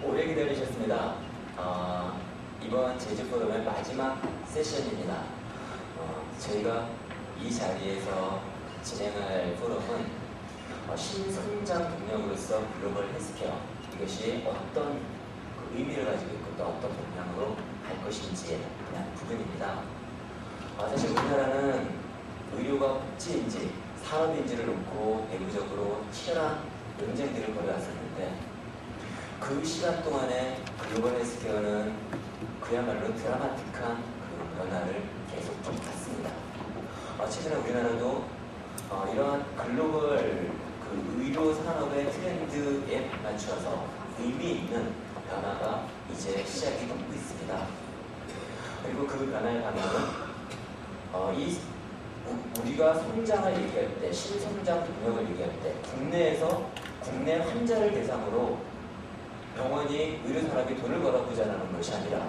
오래 기다리셨습니다. 이번 제주 포럼의 마지막 세션입니다. 저희가 이 자리에서 진행할 포럼은 신성장 동력으로서 글로벌 헬스케어, 이것이 어떤 의미를 가지고 있고 또 어떤 방향으로 갈 것인지에 대한 부분입니다. 사실 우리나라는 의료가 복지인지 산업인지를 놓고 내부적으로 치열한 논쟁들을 벌여왔었는데, 그 시간 동안에 글로벌 헬스케어는 그야말로 드라마틱한 그 변화를 계속 좀 봤습니다. 최근에 우리나라도 이러한 글로벌 그 의료 산업의 트렌드에 맞춰서 의미 있는 변화가 이제 시작이 되고 있습니다. 그리고 그 변화의 방향은 우리가 성장을 얘기할 때, 신성장 동력을 얘기할 때 국내 환자를 대상으로 병원이 의료산업이 돈을 걸어보자는 것이 아니라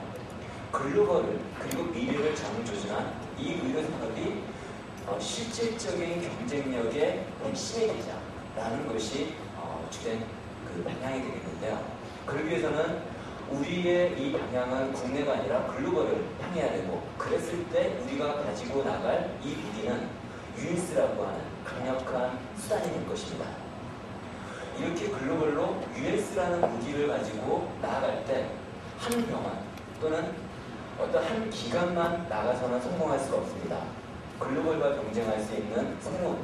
글로벌을 그리고 미래를 장조준한 이 의료산업이 실질적인 경쟁력의 핵심이 되자라는 것이 주된 그 방향이 되겠는데요. 그러기 위해서는 우리의 이 방향은 국내가 아니라 글로벌을 향해야 되고, 그랬을 때 우리가 가지고 나갈 이 무기는 US라고 하는 강력한 수단이 될 것입니다. 이렇게 글로벌로 US라는 무기를 가지고 나아갈 때 한 병원 또는 어떤 한 기관만 나가서는 성공할 수가 없습니다. 글로벌과 경쟁할 수 있는 새로운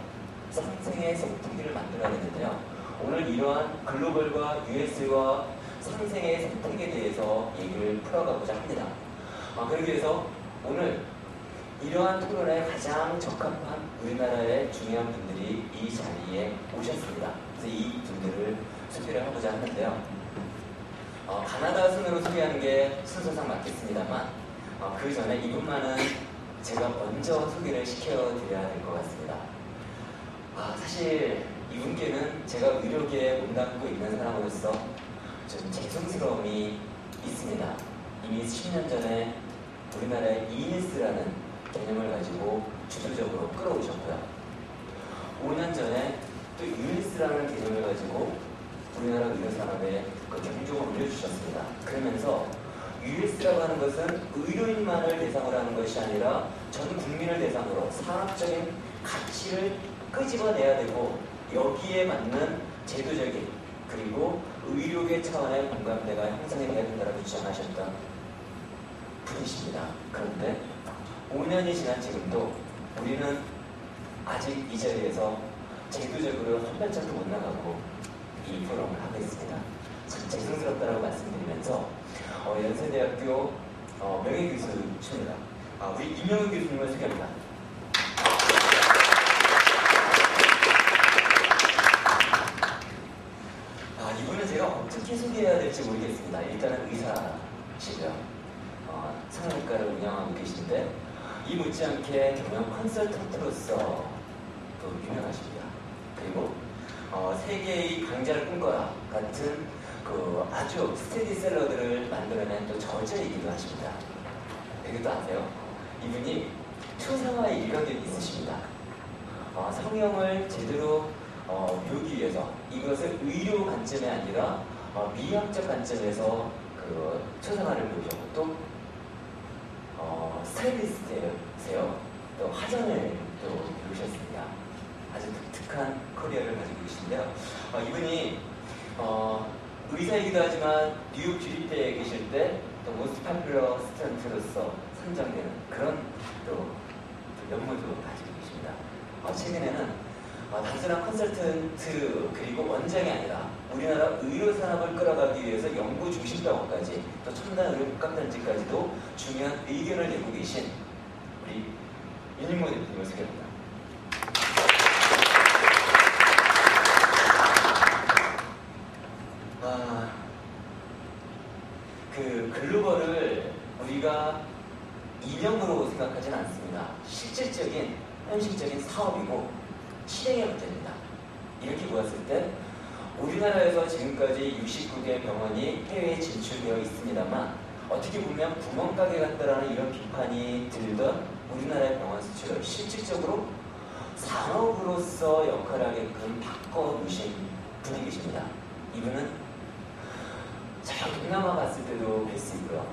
상생의 생태계를 만들어야 되는데요. 오늘 이러한 글로벌과 US와 상생의 생태계에 대해서 얘기를 풀어가고자 합니다. 그러기 위해서 오늘 이러한 토론에 가장 적합한 우리나라의 중요한 분들이 이 자리에 오셨습니다. 그래서 이 분들을 소개를 하고자 하는데요. 가나다 순으로 소개하는 게 순서상 맞겠습니다만 그 전에 이분만은 제가 먼저 소개를 시켜드려야 될 것 같습니다. 사실 이분께는 제가 의료계에 몸담고 있는 사람으로서 좀 죄송스러움이 있습니다. 이미 10년 전에 우리나라의 이니스라는 개념을 가지고 주도적으로 끌어오셨고요. 5년 전에 또 유니스라는 개념을 가지고 우리나라 의료산업에 그 경종을 울려주셨습니다. 그러면서 US라고 하는 것은 의료인만을 대상으로 하는 것이 아니라 전 국민을 대상으로 산업적인 가치를 끄집어내야 되고 여기에 맞는 제도적인 그리고 의료계 차원의 공감대가 형성이 되어야 된다고 주장하셨던 분이십니다. 그런데 5년이 지난 지금도 우리는 아직 이 자리에서 제도적으로 한 발짝도 못 나가고 이 포럼을 하고 있습니다. 참 죄송스럽다라고 말씀드리면서 연세대학교 명예교수십니다. 우리 이명훈 교수님을 소개합니다. 이분은 제가 어떻게 소개해야 될지 모르겠습니다. 일단은 의사시고요. 성형외과를 운영하고 계신데 이 못지않게 경영 컨설턴트로서 또 유명하십니다. 그리고 세계의 강자를 꿈꿔라 같은 그 아주 스테디셀러들을 만들어낸 또 저자이기도 하십니다. 여기도 아세요? 이분이 초상화의 일가견이 있으십니다. 성형을 제대로 배우기 위해서 이것을 의료 관점이 아니라 미학적 관점에서 그 초상화를 배우셨고 또 스타일리스트세요. 또 화장을 또 배우셨습니다. 아주 독특한 커리어를 가지고 계신데요. 이분이 의사이기도 하지만 뉴욕 주립대에 계실 때 또 모스트 파퓰러 스튜던트로서 선정되는 그런 또 면모도 가지고 계십니다. 최근에는 단순한 컨설턴트 그리고 원장이 아니라 우리나라 의료 산업을 끌어가기 위해서 연구 중심병원까지 또 첨단 의료 복합단지까지도 중요한 의견을 내고 계신 우리 윤인모 대표님을 소개합니다. 그 글로벌을 우리가 이념으로 생각하지는 않습니다. 실질적인 현실적인 사업이고 실행의 문제입니다. 이렇게 보았을 때 우리나라에서 지금까지 69개 병원이 해외에 진출되어 있습니다만 어떻게 보면 구멍가게 같다라는 이런 비판이 들던 우리나라의 병원 수출을 실질적으로 산업으로서 역할을 하게끔 바꿔놓으신 분이 계십니다. 이분은 저 동남아 갔을 때도 뵐 수 있고요.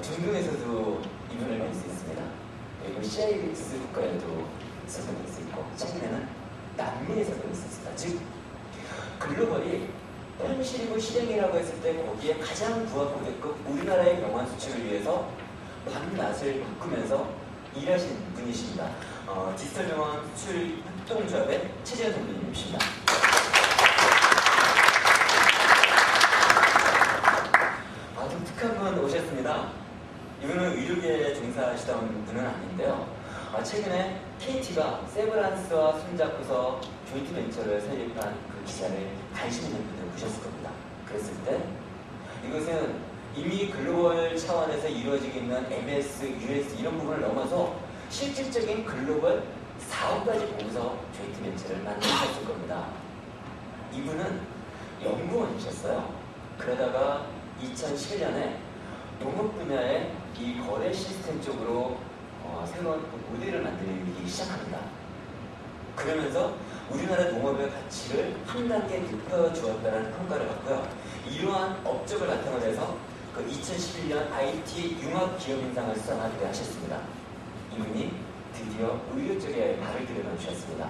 중동에서도 이분을 뵐 수 있습니다. 그리고 CIX 국가에도 있어서 볼 수 있고 최근에는 남미에서도 볼 수 있습니다. 즉 글로벌이 현실이고 실행이라고 했을 때 거기에 가장 부합하게끔 우리나라의 병원 수출을 위해서 밤낮을 바꾸면서 일하신 분이십니다. 디지털 병원 수출 협동조합의 최재현 선배님이십니다. 독특한 분 오셨습니다. 이분은 의료계에 종사하시던 분은 아닌데요. 최근에 KT가 세브란스와 손잡고서 조인트 벤처를 설립한 그 기사를 관심 있는 분들 보셨을 겁니다. 그랬을 때 이것은 이미 글로벌 차원에서 이루어지고 있는 MS, US 이런 부분을 넘어서 실질적인 글로벌 사업까지 보고서 조인트 벤처를 만드셨을 겁니다. 이분은 연구원이셨어요. 그러다가 2007년에 농업 분야의 이 거래 시스템 쪽으로 새로운 모델을 만들기 시작합니다. 그러면서 우리나라 농업의 가치를 한 단계 높여주었다는 평가를 받고요. 이러한 업적을 바탕으로 해서 그 2011년 IT 융합 기업인상을 수상하기도 하셨습니다. 이분이 드디어 의료 쪽에 발을 들여놓으셨습니다.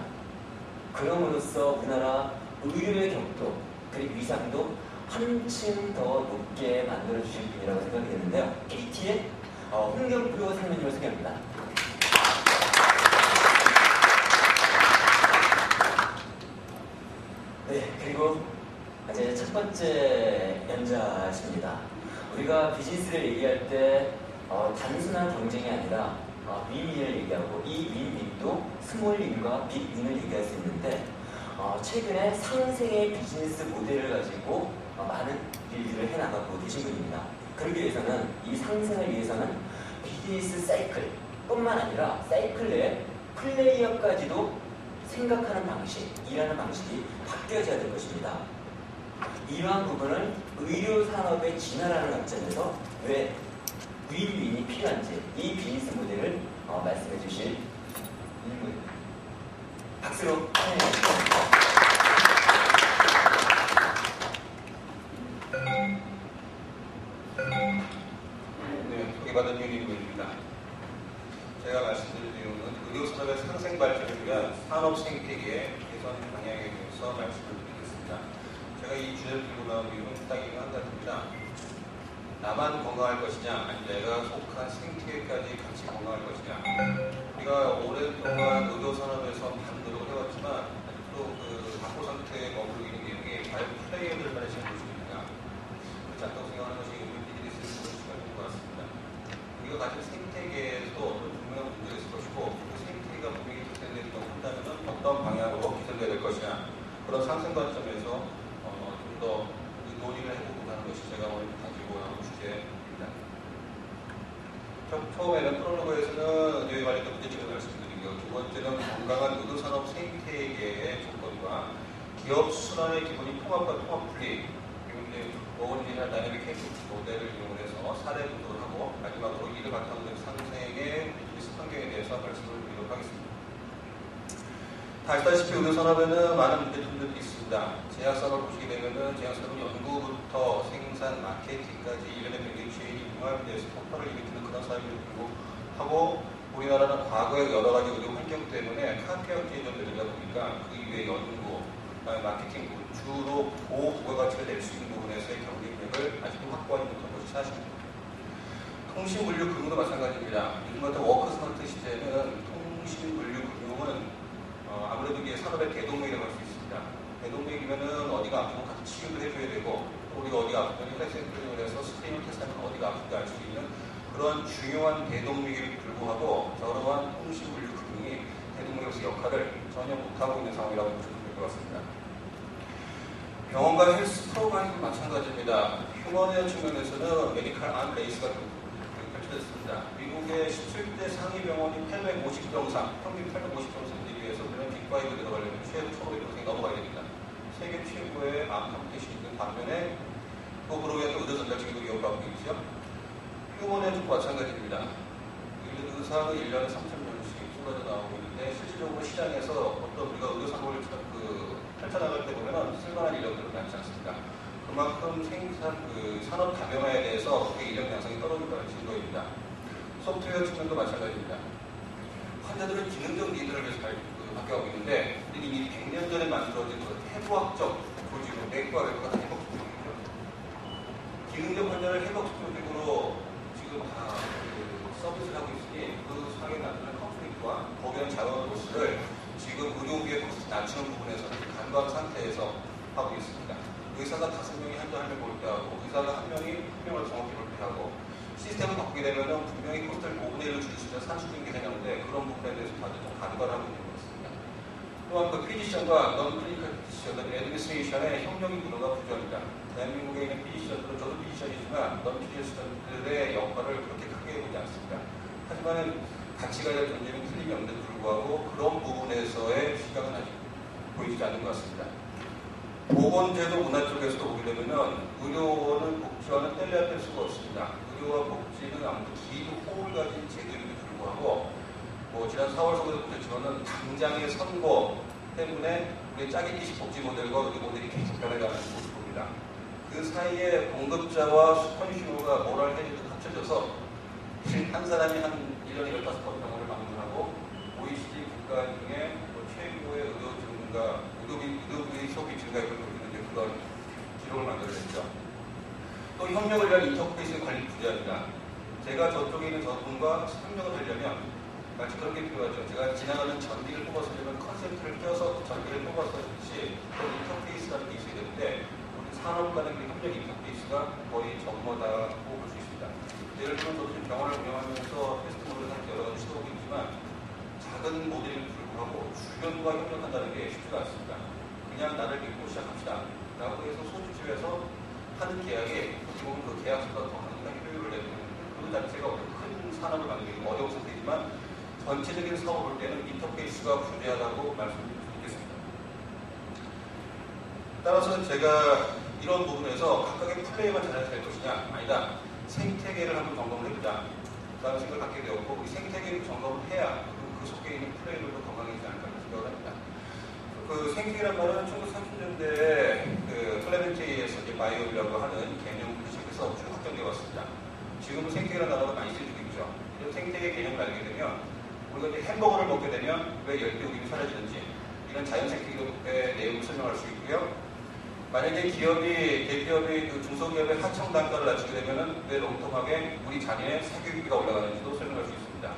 그럼으로써 우리나라 의료의 격도 그리고 위상도 한층 더 높게 만들어주실 분이라고 생각이 되는데요. KT의 홍경표 상무님을 소개합니다. 네, 그리고 이제 첫 번째 연자십니다. 우리가 비즈니스를 얘기할 때 단순한 경쟁이 아니라 윈윈을 얘기하고 이 윈윈도 스몰 윈과 빅 윈을 얘기할 수 있는데 최근에 상생의 비즈니스 모델을 가지고 많은 일들을 해나가고 계신 분입니다. 그러기 위해서는 이 상생을 위해서는 비즈니스 사이클 뿐만 아니라 사이클 내에 플레이어까지도 생각하는 방식, 일하는 방식이 바뀌어져야 될 것입니다. 이러한 부분을 의료산업의 진화라는 관점에서 왜 윈윈이 필요한지 이 비즈니스 모델을 말씀해 주실 인물입니다. 박수로 환영해 주십니다. 네, 소개받은 윤인구입니다. 제가 말씀드릴 내용은 의료산업의 상생 발전을 위한 산업 생태계 개선 방향에 대해서 말씀을 드리겠습니다. 제가 이 주제를 들고 나온 이유는 딱 이유 한 가지입니다. 나만 건강할 것이냐, 아니면 내가 속한 생태계까지 같이 건강할 것이냐. 우리가 오랫동안 의료산업에서 많은 노력을 해왔지만 아직도 그 낙후 상태에 머무르고 있는 내용이 과연 플레이어들만의 잘못입니까? 그렇지 않다고 생각하는 것이 우리 비즈니스의 시간인 것 같습니다. 우리가 가진 생태계에서 어떤 분명한 문제가 있을 것이고 그 생태계가 분명히 개선되지 못한다면 어떤 방향으로 개선돼야 될 것이냐. 그런 상생 관점에서 좀 더 논의를 해보고 하는 것이 제가 오늘 가지고 나온 주제입니다. 처음에는 프롤로그에서는 의료에 관련된 문제점을 말씀드리고요. 두 번째는 건강한 의료산업 생태계의 조건과 기업 순환의 기본이 통합과 통합분리, 그리고 이제 원리나 다이내믹 케이스 모델을 이용해서 사례 분석을 하고 마지막으로 이를 바탕으로 된 상생의 비즈니스 환경에 대해서 말씀을 드리도록 하겠습니다. 아시다시피 의료산업에는 많은 문제점들이 있습니다. 제약산업을 보시게 되면은 제약산업은 연구부터 생산, 마케팅까지 일련의 밸류 체인이 융합돼서 폭발을 일으키는 그런 사업임에도 불구하고 우리나라는 과거의 여러 가지 의료 환경 때문에 카피형제에 좀 늘리다 보니까 그 이외의 연구, 마케팅 부분, 주로 고부가가치를 낼 수 있는 부분에서의 경쟁력을 아직도 확보하지 못한 것이 사실입니다. 통신물류금융도 마찬가지입니다. 요즘 같은 워크스마트 시대에는 통신물류금융은 아무래도 이게 산업의 대동맥이라고 할 수 있습니다. 대동맥이면은 어디가 아프면 같이 치료도 해줘야 되고 또 우리가 어디가 아프면 혈액샘플을 해서 스크린을 테스트하면 어디가 아픈지 알 수 있는 그런 중요한 대동맥에도 불구하고 저러한 통신물류금융이 대동맥으로서 역할을 전혀 못하고 있는 상황이라고 보시면 될 것 같습니다. 병원과 헬스 프로그램도 마찬가지입니다. 휴먼웨어 측면에서는 메디컬 암 레이스가 펼쳐졌습니다. 미국의 17대 상위 병원이 850병상, 평균 850병상에 비해서 우리는 빅5에 들어가려면 최고 1500병상이 넘어가야 됩니다. 세계 최고의 암 컴퓨테이션이 있는 반면에 또 그로 인해 의료 전자증기도 위협받고 있죠. 휴먼웨어도 마찬가지입니다. 의사는 1년에 3,000명씩 쏟아져 나오고 있는데 실질적으로 시장에서 어떤 우리가 의료산업을 펼쳐나갈 때 보면 쓸만한 인력들은 많지 않습니다. 그만큼 산업 다변화에 대해서 그게 인력 양상이 떨어진다는 증거입니다. 소프트웨어 측면도 마찬가지입니다. 환자들은 기능적 니드를 위해서 바뀌어가고 있는데 이미 100년 전에 만들어진 해부학적 조직으로 내과 외과가 해부학적 조직이죠. 기능적 환자를 해부학적 조직으로 지금 다 서비스를 하고 있으니 그 상에 나타나는 컨플릭트와 거기에 자원 로스를 지금 의료비의 코스트 낮추는 부분에서 간과한 상태에서 하고 있습니다. 의사가 5명이 한 명 볼 때 하고 의사가 한 명을 정확히 볼 때 하고 시스템을 바꾸게 되면 분명히 코스트를 5분의 1로 줄일 수 있는 산출적인 개념인데 그런 부분에 대해서 다들 좀 간과를 하고 있는 것 같습니다. 또한 그 피지션과 넌 클리니컬 피지션, 애드미니스트레이션의 협력이 문화가 부족합니다. 대한민국에 있는 피지션들은 저도 피지션이지만 넌 피지션들의 역할을 그렇게 크게 보지 않습니다. 하지만 가치가 될 존재는 틀림이 없는데도 불구하고 그런 부분에서의 시각은 아직 보이지 않는 것 같습니다. 보건제도 문화 쪽에서도 보게 되면 의료원은 복지와는 뗄래야 뗄 수가 없습니다. 의료와 복지는 아무튼 긴 호흡을 가진 제도임에도 불구하고 지난 4월 선거부터 지금은 당장의 선거 때문에 우리 짜깁기식 복지 모델과 의료 모델이 계속 변해가는 모습을 봅니다. 그 사이에 공급자와 컨슈머가 모랄 헤지도 합쳐져서 한 사람이 한 1년에 15번 병원을 방문하고 OECD 국가 중에 최고의 의료 전문가, 의료비 소비 증가율을 보이는 그런 기록을 만들어냈죠. 또 협력을 위한 인터페이스 관리 부재합니다. 제가 저쪽에 있는 저분과 협력을 하려면 마치 그런 게 필요하죠. 제가 지나가는 전기를 뽑아서려면 컨센트를 껴서 전기를 뽑아서 그렇지 그런 인터페이스라는 게 있어야 되는데 우리 산업 간의 그 협력 인터페이스가 거의 전무하다고 볼 수 있습니다. 예를 들면 저도 지금 병원을 운영하면서 테스트 모델을 여러 가지 시도하고 있지만 작은 모델임에도 불구하고 주변과 협력한다는 게 쉽지가 않습니다. 그냥 나를 믿고 시작합시다 라고 해서 소주집에서 하는 계약이 어떻게 보면 그 계약서보다 더 강력한 효율을 내는 그 자체가 큰 산업을 만들기 어려운 상태이지만 전체적인 사업을 볼 때는 인터페이스가 부재하다고 말씀드릴 수 있겠습니다. 따라서 제가 이런 부분에서 각각의 플레이만 잘해야 될 것이냐 아니다. 생태계를 한번 점검을 해보자 라는 생각을 갖게 되었고 이 생태계를 점검을 해야 그 속에 있는 플레이들도 건강해지지 않을까 생각을 합니다. 그 생태계란 말은 1930년대에 그 클레멘티에서 이제 바이오라고 하는 개념을 시작해서 쭉 확장되어 왔습니다. 지금은 생태계라는 단어가 많이 쓰여지고 있죠. 이런 생태계 개념을 알게 되면 우리가 이제 햄버거를 먹게 되면 왜 열대우림이 사라지는지 이런 자연 생태계의 내용을 설명할 수 있고요. 만약에 대기업이 그 중소기업의 하청 단가를 낮추게 되면 왜 롱텀하게 우리 자녀의 사교육비가 올라가는지도 설명할 수 있습니다.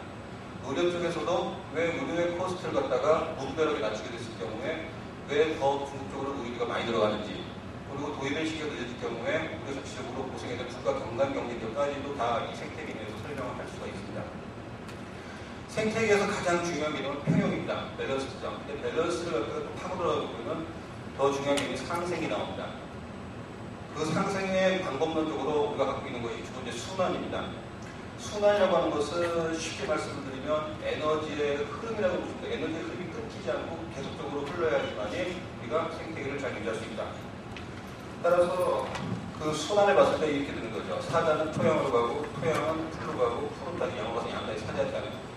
의료 쪽에서도 왜 의료의 코스트를 갖다가 무분별하게 낮추게 됐을 경우에 왜 더 궁극적으로 의료비가 많이 들어가는지 그리고 도입의 시기가 늦어질 경우에 우리가 전체적으로 고생해야 될 국가 경관 경제력까지도 다 이 생태계에 대해서 설명을 할 수가 있습니다. 생태계에서 가장 중요한 개념은 평형입니다. 밸런스죠. 근데 밸런스를 갖다가 또 파고들어가 보면 더 중요한 개념이 상생이 나옵니다. 그 상생의 방법론적으로 우리가 갖고 있는 것이 두 번째 순환입니다. 순환이라고 하는 것은 쉽게 말씀을 드리면 에너지의 흐름이라고 보십니다. 에너지의 흐름이 끊기지 않고 계속적으로 흘러야지만이 우리가 생태계를 잘 유지할 수 있다. 따라서 그 순환을 봤을 때 이렇게 되는 거죠. 사자는 토양으로 가고 토양은 풀로 가고 풀은 다시 양으로 가서 양다시 사자잖아요.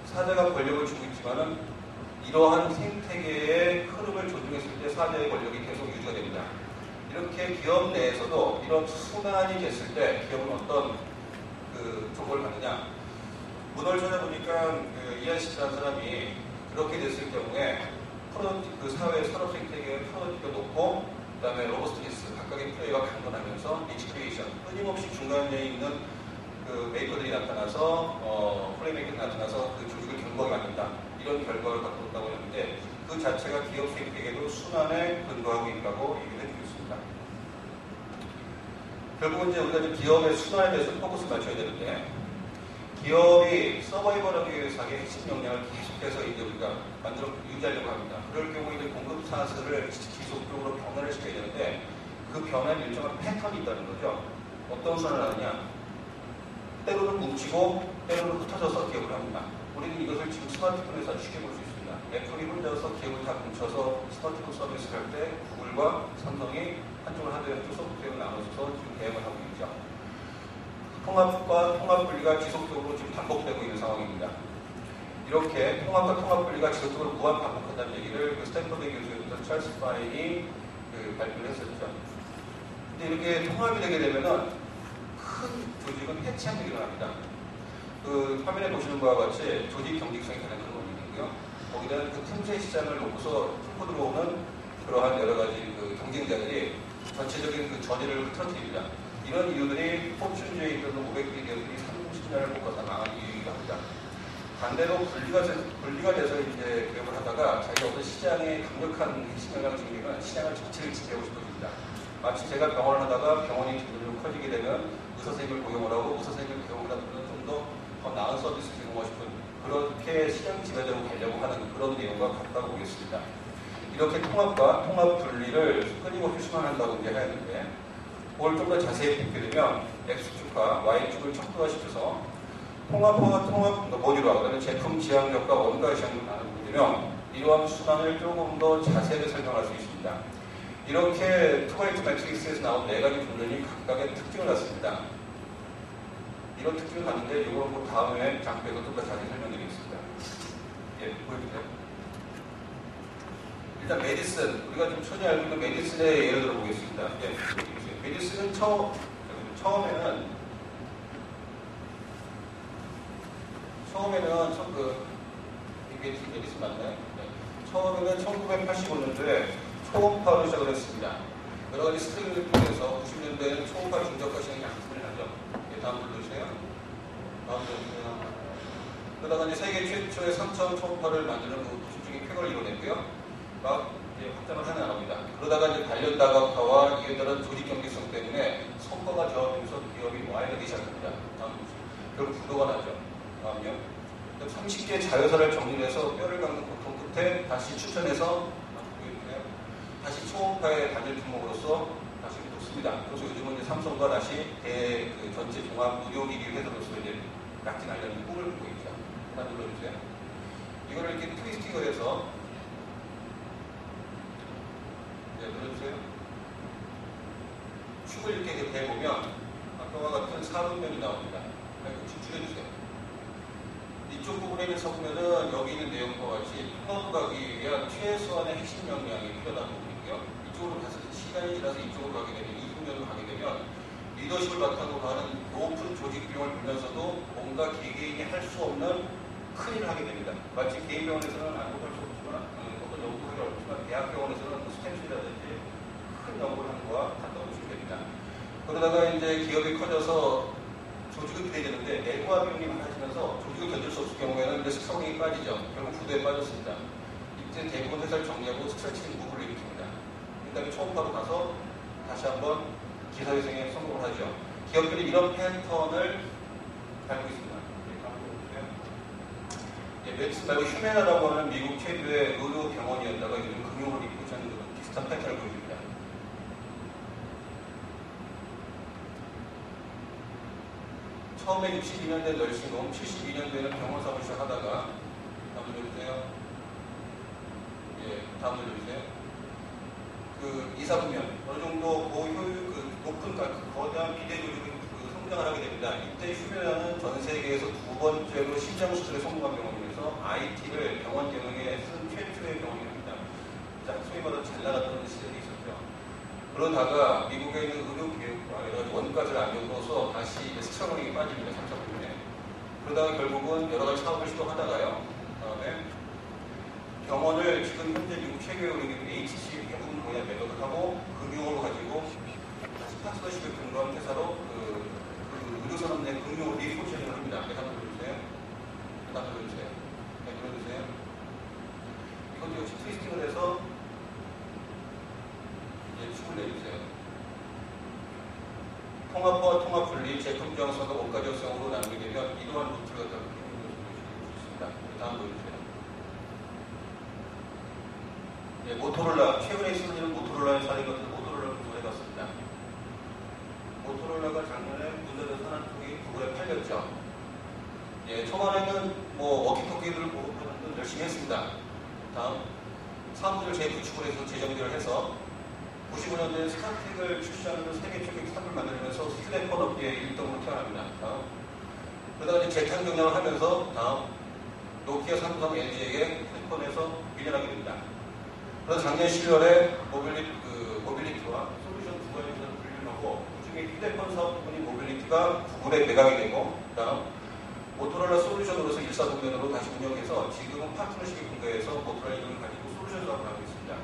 사자가 권력을 쥐고 있지만은 이러한 생태계의 흐름을 조종했을 때 사자의 권력이 계속 유지가 됩니다. 이렇게 기업 내에서도 이런 순환이 됐을 때 기업은 어떤 그 조건을 받느냐. 문헌을 찾아보니까 그 이한 씨라는 사람이 그렇게 됐을 경우에 그 사회의 산업 생태계의 프로덕트가 높고 그 다음에 로버스트니스 각각의 플레이가 강건하면서 리치크리에이션 끊임없이 중간에 있는 그 메이커들이 나타나서 플레이메이커들이 나타나서 그 조직을 견고하게 만든다. 이런 결과를 갖고 온다고 했는데 그 자체가 기업 생태계도 순환에 근거하고 있다고 얘기를 해주고 있습니다. 결국은 이제 우리가 기업의 순환에 대해서 포커스를 맞춰야 되는데 기업이 서바이벌하기 위해서 자기 핵심 역량을 계속해서 이제 우리가 유지하려고 합니다. 그럴 경우 이제 공급 사슬을 지속적으로 변화를 시켜야 되는데 그 변화에 일정한 패턴이 있다는 거죠. 어떤 순환을 하느냐? 때로는 뭉치고 때로는 흩어져서 기업을 합니다. 우리는 이것을 지금 스마트폰에서 쉽게 볼 수 있습니다. 애플이 혼자서 기업을 다 뭉쳐서 스마트폰 서비스를 할 때 구글과 삼성이 한쪽을 하드웨어, 한쪽 소프트웨어를 나눠서 지금 대응을 하고 있죠. 통합과 통합 분리가 지속적으로 지금 반복되고 있는 상황입니다. 이렇게 통합과 통합 분리가 지속적으로 무한 반복한다는 얘기를 그 스탠퍼드 교수였던 찰스 파인이 그 발표를 했었죠. 근데 이렇게 통합이 되게 되면은 큰 조직은 해체하는 게 일어납니다. 그 화면에 보시는 바와 같이 조직 경직성이 가장 큰 원인이고요. 거기다가 그 틈새 시장을 놓고서 풀고 들어오는 그러한 여러 가지 그 경쟁자들이 전체적인 그 전의를 흐트러뜨립니다. 이런 이유들이 포춘주에 있던 500개 기업들이 30년을 못 가서 망한 이유이기도 합니다. 반대로 분리가 돼서 이제 기업을 하다가 자기가 어떤 시장에 강력한 핵심 영향을 생기면 시장을 전체를 지배하고 싶어집니다. 마치 제가 병원을 하다가 병원이 점점 커지게 되면 의사선생님을 고용을 하고 의사선생님을 고용하다 보면 좀 더 나은 서비스를 제공하고 싶은 그렇게 시장 지배자로 가려고 하는 그런 내용과 같다고 보겠습니다. 이렇게 통합과 통합 분리를 끊임없이 순환한다고 이제 해야 하는데 그걸 좀 더 자세히 보게 되면 X축과 Y축을 척도화시켜서 통합과 통합 모듈화, 제품 지향력과 원가 지향력을 나누게 되면 이러한 순환을 조금 더 자세하게 설명할 수 있습니다. 이렇게 2x2 매트릭스에서 나온 4가지 분면이 각각의 특징을 갖습니다. 이런 특징을 갖는데 이거는 뭐 다음에 장표에서 좀 더 자세히 설명드리겠습니다. 예, 보여주세요. 일단 메디슨, 우리가 좀 흔히 알고 있는 메디슨의 예를 들어 보겠습니다. 예, 메디슨은 처음에는 메디슨 맞나요? 네. 처음에는 1985년도에 초음파로 시작을 했습니다. 여러 가지 스트링을 통해서 90년대에는 초음파 중저가 시장이 양분을 하죠. 예, 다음 불러주세요. 다음 불러주세요. 그러다가 이제 세계 최초의 3차원 초음파를 만드는 그 도심적인 쾌거를 이뤄냈고요. 막 확장을 해나갑니다. 그러다가 이제 관련 다각화와 이에 따른 조직 경제성 때문에 성과가 저하면서 기업이 와해가 되기 시작합니다. 다음 결국 부도가 나죠. 다음요. 30개 자회사를 정리해서 뼈를 깎는 고통 끝에 다시 추천해서 다시 초음파의 단일 품목으로서 다시 붙습니다. 그래서 요즘은 이제 삼성과 다시 그 전체 종합 의료기기 회사로서 이제 깍지 날려는 꿈을 꾸고 있죠. 하나 눌러주세요. 이거를 이렇게 트위스팅을 해서 눌러주세요. 축을 이렇게 대보면 아까와 같은 사분면이 나옵니다. 좀 줄여주세요. 이쪽 부분에 보면은 여기 있는 내용과 같이 통합을 가기 위한 최소한의 핵심 역량이 필요하다는 부분이고요. 이쪽으로 가서 시간이 지나서 이쪽으로 가게 되면 이 분면으로 가게 되면 리더십을 바탕으로 하는 높은 조직 비용을 들면서도 뭔가 개개인이 할 수 없는 큰 일을 하게 됩니다. 마치 개인 병원에서는 아무것도 할 수 없지만 어떤 연구하기 어렵지만 대학 병원에서는 스템실이라든지 큰 연구를 하는 거와 같다고 보시면 됩니다. 그러다가 이제 기업이 커져서 조직을 기대야 되는데 내부화 비용이 많아지면서 조직을 견딜 수 없을 경우에는 이제 스트레칭이 빠지죠. 결국 부도에 빠졌습니다. 이때 대부분 회사를 정리하고 스트레칭 무브를 일으킵니다. 그 다음에 초음파로 가서 다시 한번 기사회생에 성공을 하죠. 기업들이 이런 패턴을 밟고 있습니다. 메디슨 말고 휴메나라고 하는 미국 최대의 의료 병원이었다가 요즘 금융을 입고 있는 비슷한 패턴을 보여줍니다. 처음에 62년대 널싱홈, 72년대에는 병원 사업을 시작하다가 다음 눌러주세요. 다음 눌러주세요. 그 이사분면 어느 정도 고효율, 높은 거대한 비대 조직을 성장을 하게 됩니다. 이때 휴메나는 전 세계에서 두 번째로 심장 수술에 성공한 병원이면서 IT를 병원 경영에 쓴 최초의 병원입니다. 소위 말하는 잘 나갔던 시절이 있었죠. 그러다가 미국에 있는 의료교육과 원가를 안 겪어서 다시 스트러닝이 빠집니다. 3차 부분에. 그러다가 결국은 여러 가지 사업을 시도하다가요. 그다음에 병원을 지금 현재 미국 최고의 의료기구 HC 해군 분야 매각을 하고 금융으로 가지고 다시 파트너십을 근거한 회사로 그 의료산업 내 금융을 리포지션을 합니다. 한번 눌러주세요. 한번 눌러주세요. 눌러주세요. 이것도 역시 트위스팅을 해서 축을 내주세요. 통합과 통합 분리, 제품 정성과 원가 적성으로 나누게 되면 이러한 루트를 갖다 보여줄 수 있습니다. 다음 보여주세요. 모토로라, 최근에 있어지는 모토로라의 사례 같은 모토로라를 조사해봤습니다. 모토로라가 작년에 문제된 산업통이 구글에 팔렸죠. 초반에는 워키토키들을 보급하는 등 열심히 했습니다. 다음, 사무실 재구축을 해서 재정비를 해서 95년도에 스타텍을 출시하는 세계 최고의 스타트를 만들면서 휴대폰 업계의 1등으로 태어납니다. 다음, 그러다가 이제 재탄 경영을 하면서 다음, 노키아, 삼성, LG에게 휴대폰에서 밀려나게 됩니다. 그래서 작년 12월에 모빌리티와 솔루션 두 가지 회사를 분리하고 그중에 휴대폰 사업 부분인 모빌리티가 구글에 매각이 되고 다음 모토로라 솔루션으로서 일사분면으로 다시 운영해서 지금은 파트너십이 근거해서 모토로라 이름을 가지고 솔루션 사업을 하고 있습니다.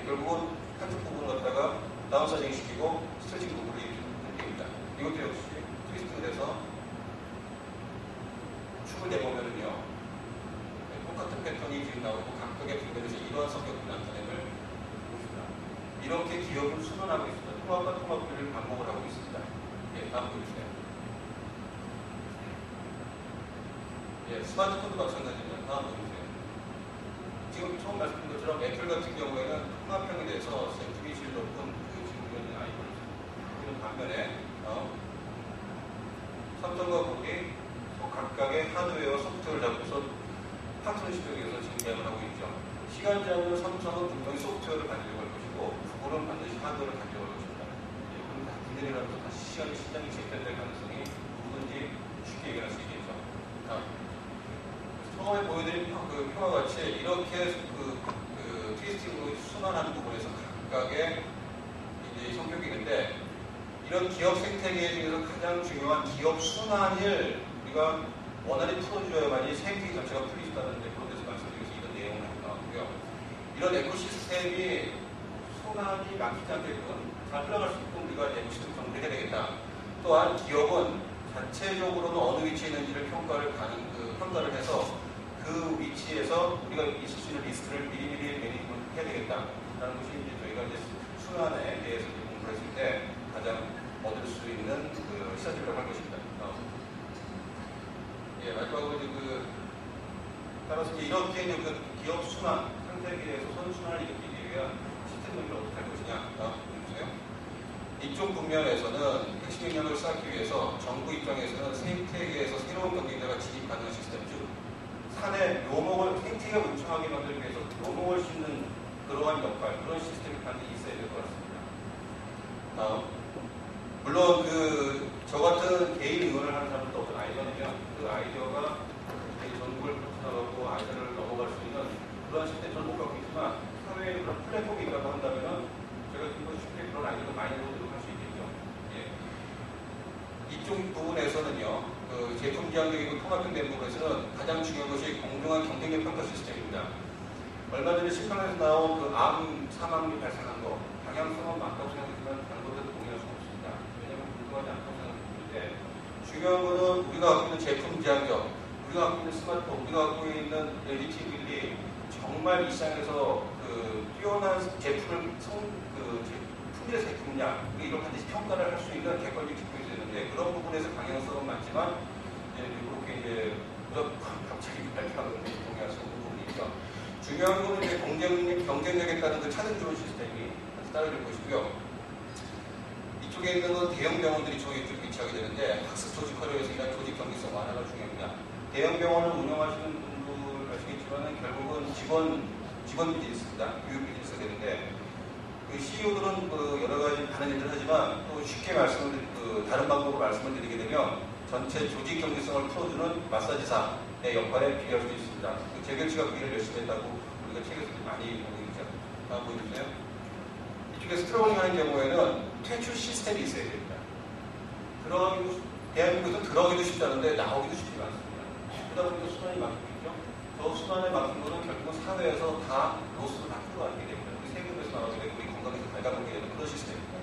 결국은 한쪽 부분을 갖다가 다운사이징 시키고 스트레칭 부분을 일으킵니다. 이것도 역시 트위스트가 돼서 축을 내보면은요 똑같은 패턴이 지금 나오고 각각의 분야에서 이러한 성격을 나타냄을 보십니다. 이렇게 기업을 순환하고 있습니다. 통합과 통합을 반복을 하고 있습니다. 다음 보여주세요. 스마트폰도 마찬가지입니다. 다음 보여주세요. 지금 처음 말씀드린 것처럼 애플 같은 경우에는 통합형에 대해서 샘플이 제일 높은 지금 있는 아이폰을 쓰는 반면에 삼성과 구글이 각각의 하드웨어와 소프트웨어를 잡고서 파트너십에 의해서 지금 계약을 하고 있죠. 시간 제한으로 삼성은 분명히 소프트웨어를 가지려고 할 것이고 구글은 반드시 하드웨어를 가지려고 할 것입니다. 그럼 다 분열이라면서 다시 시장이 재편될 가능성이 누구든지 쉽게 예견할 수 있겠죠. 처음에 보여드린 표와 같이 이렇게 트위스팅으로 순환하는 부분에서 각각의 이제 성격이 있는데 이런 기업 생태계 중에서 가장 중요한 기업 순환을 우리가 원활히 풀어줘야만이 생태계 전체가 풀릴 수 있다는 그런 데서 말씀드려서 이런 내용을 하고 나왔고요. 이런 에코시스템이 순환이 막히지 않게끔 잘 흘러갈 수 있도록 우리가 에코시스템 정리를 해야 되겠다. 또한 기업은 자체적으로는 어느 위치에 있는지를 평가를 해서 그 위치에서 우리가 있을 수 있는 리스크를 미리미리 매니지먼트 해야 되겠다. 라는 것이 이제 저희가 이제 순환에 대해서 이제 공부를 했을 때 가장 얻을 수 있는 그 시사집이라고 할 것입니다. 예, 마지막으로 이제 따라서 이제 이렇게 이제 그 기업 순환 상태계에서 선순환을 일으키기 위한 시스템 논의를 어떻게 할 것이냐. 보세요. 이쪽 국면에서는 핵심 영역을 쌓기 위해서 정부 입장에서는 생태계에서 새로운 경쟁자가 진입 가능한 시스템, 즉 산의 묘목을 생태계가 뭉청하게 만들기 위해서 묘목을 심는 그러한 역할, 그런 시스템이 반드시 있어야 될 것 같습니다. 물론 저 같은 개인 의원을 하는 사람들도 어떤 아이디어가 있면 그 아이디어가 전국을 벗어나가고 아이디어를 넘어갈 수 있는 그런 시스템 저는 못 갖고 있지만 사회에 그런 플랫폼이 있다고 한다면 제가 좀 쉽게 그런 아이디어를 많이 노력할 수 있겠죠. 예. 이쪽 부분에서는요, 제품 지향적이고 통합된 부분에서는 가장 중요한 것이 공정한 경쟁력 평가 시스템입니다. 얼마 전에 심판에서 나온 암 사망률 발생한 거, 방향성은 맞다고 생각하지만 다른 것들도 동의할 수 없습니다. 왜냐하면 공정하지 않다고 생각하는데, 중요한 거는 우리가 갖고 있는 제품 지향적, 우리가 갖고 있는 스마트폰, 우리가 갖고 있는 LED 정말 이 시장에서 뛰어난 제품을 품질 제품이냐, 이걸 반드시 평가를 할 수 있는 객관적 지표가 있어야 되는데 그런 부분에서 방향성은 맞지만 그렇게 이제 갑자기 발표하는 데 동의할 수 없는 부분이 있죠. 중요한 거는 이제 경쟁력에 따른 그 차등 좋은 시스템이 따라질 것이고요. 이쪽에 있는 건 대형 병원들이 저희 쪽 위치하게 되는데 학습 조직 활용에서 인한 조직 경직성 완화가 중요합니다. 대형 병원을 운영하시는 분들 아시겠지만 결국은 직원 비즈니스입니다. 교육 비즈니스가 되는데 CEO들은 여러 가지 많은 일들을 하지만 또 쉽게 다른 방법으로 말씀을 드리게 되면 전체 조직 경제성을 풀어주는 마사지사의 역할에 비할 수 있습니다. 재결치가 그 일을 열심히 했다고 우리가 책에서 많이 보고 있죠. 보여주세요. 이쪽에 스트로링 하는 경우에는 퇴출 시스템이 있어야 됩니다. 대한민국에서 들어가기도 쉽지 않은데 나오기도 쉽지 않습니다. 그러다 보니까 순환이 막히겠죠. 저 순환에 막힌 거는 결국은 사회에서 다 로스를 다 풀어가게 됩니다. 우리 세금에서 나오게 되고 우리 건강에서 갉아먹게 되는 그런 시스템입니다.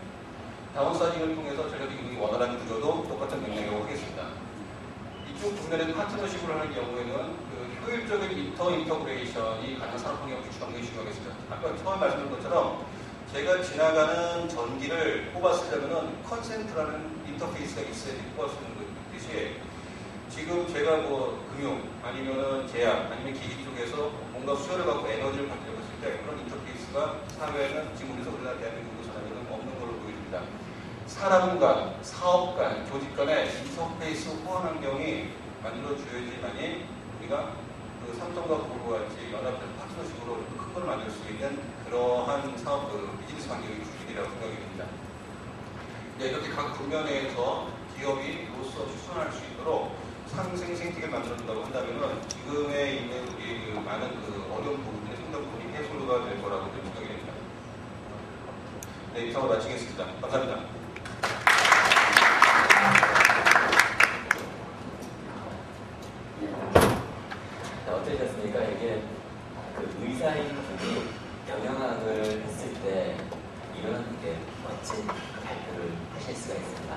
다운사이징을 통해서 전략적인 원활한 구조도 똑같은 명령이라고 하겠습니다. 이쪽 국면에 파트너십을 하는 경우에는 효율적인 인터그레이션이 가장 산업환경 구축 굉장히 중요하겠습니다. 아까 처음 말씀드린 것처럼 제가 지나가는 전기를 뽑았으려면 컨센트라는 인터페이스가 있어야 뽑았는 뜻이 지금 제가 금융 아니면은 제약 아니면 기기 쪽에서 뭔가 수요를 갖고 에너지를 받으려고 했을 때 그런 인터페이스가 사회에는 지금 우리나라 대한민국에서 없는 걸로 보여집니다. 사람 간, 사업 간, 조직 간의 인터페이스 호환 환경이 만들어줘야지만이 우리가 삼성과 구글과 같이 연합해서 파트너십으로 큰 걸 만들 수 있는 그러한 사업 비즈니스 환경이 구축이라고 생각이 됩니다. 이렇게 각 국면에서 기업이 로스 없이 순환할 수 있도록 상생 생태계를 만들어준다고 한다면 지금에 있는 우리 많은 어려운 부분들이 상당히 해소가 될 거라고 생각이 됩니다. 네, 이상으로 마치겠습니다. 감사합니다. 어떠셨습니까? 이게 의사인 분이 경영학을 했을 때 이런 멋진 발표를 하실 수가 있습니다.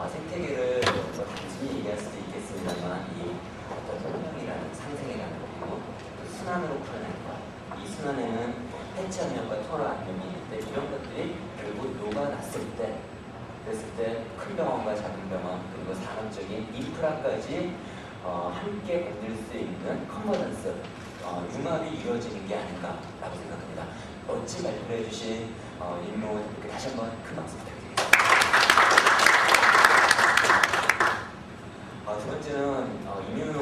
생태계를 단순히 얘기할 수도 있겠습니다만 이 어떤 혁명이라는 상생이라는 그리고 순환으로 풀어낸 것, 이 순환에는 해체 압력과 토로 압력이 있는데 이런 것들이 결국 녹아났을 때 그랬을 때 큰 병원과 작은 병원 그리고 산업적인 인프라까지 함께 건들 수 있는 컨버전스, 융합이 이루어지는 게 아닌가라고 생각합니다. 멋진 발표를 해주신 임모 대표께 다시 한번 큰 박수 부탁드립니다. 두 번째는 이민호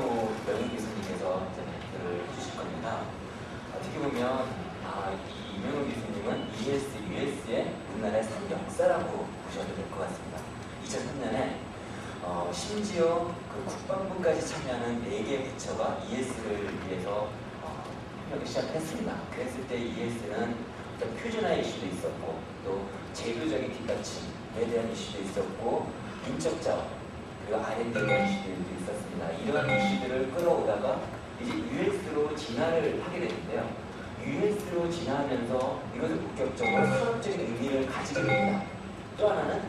명희 교수님께서 발표를 해주실 겁니다. 어떻게 보면 이 이민호 교수님은 US의 우리나라의 산 역사라고 보셔도 될 것 같습니다. 2003년에 심지어 국방부까지 참여하는 4개 부처가 ES를 위해서 협력을 시작했습니다. 그랬을 때 ES는 어떤 표준화 이슈도 있었고 또 제도적인 뒷받침에 대한 이슈도 있었고 인적 자원 그리고 R&D에 대한 이슈들도 있었습니다. 이러한 이슈들을 끌어오다가 이제 US로 진화를 하게 되는데요. US로 진화하면서 이것을 본격적으로 산업적인 의미를 가지게 됩니다. 또 하나는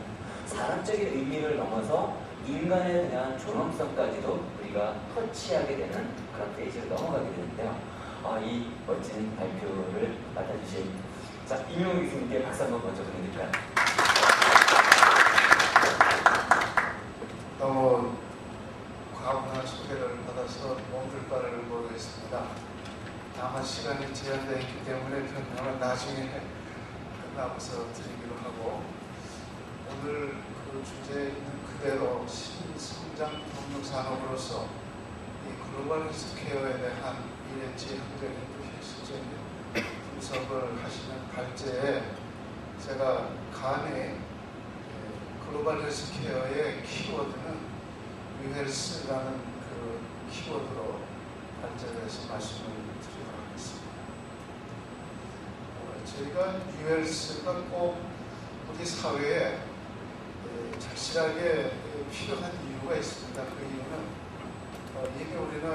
산업적인 의미를 넘어서 인간에 대한 존엄성까지도 우리가 터치하게 되는 그런 페이지로 넘어가게 되는데요. 이 멋진 발표를 맡아주신 자, 이명호 교수님께 박수 한번 먼저 보내드릴까요? 너무 과분한 소개를 받아서 몸둘 바를 모르겠습니다. 다만 시간이 제한되어 있기 때문에 변명은 나중에 끝나고서 드리기로 하고, 오늘 그 주제에 있는 그대로 신성장 동력산업으로서 이 글로벌 헬스케어에 대한 미래지향적인 또 현실적인 분석을 하시는 발제에 제가 감히 글로벌 헬스케어의 키워드는 유헬스라는 그 키워드로 발제를 해서 말씀을 드리도록 하겠습니다. 저희가 유헬스가 꼭 우리 사회에 절실하게 필요한 이유가 있습니다. 그 이유는 이미 우리는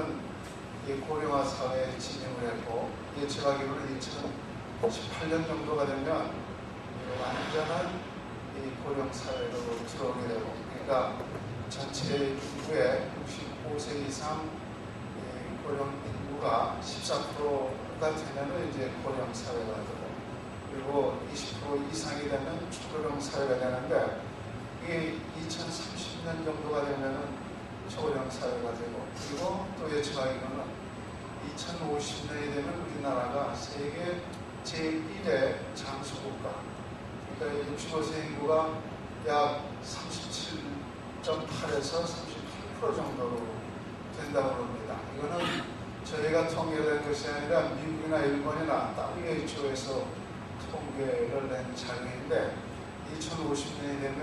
고령화 사회에 진입을 했고, 예측하기로는 2018년 정도가 되면 완전한 고령 사회로 들어오게 되고, 그러니까 전체 인구의 65세 이상 고령 인구가 14%가 되면 이제 고령 사회가 되고, 그리고 20% 이상이 되면 초고령 사회가 되는데, 이게 2030년 정도가 되면은 초고령 사회가 되고, 그리고 또 예측하기로는 2050년이 되면 우리나라가 세계 제1의 장수국가, 그러니까 65세 인구가 약 37.8에서 38% 정도로 된다고 합니다. 이거는 저희가 통계를 낸 것이 아니라 미국이나 일본이나 WHO에서 통계를 낸 자료인데, 2050년이 되면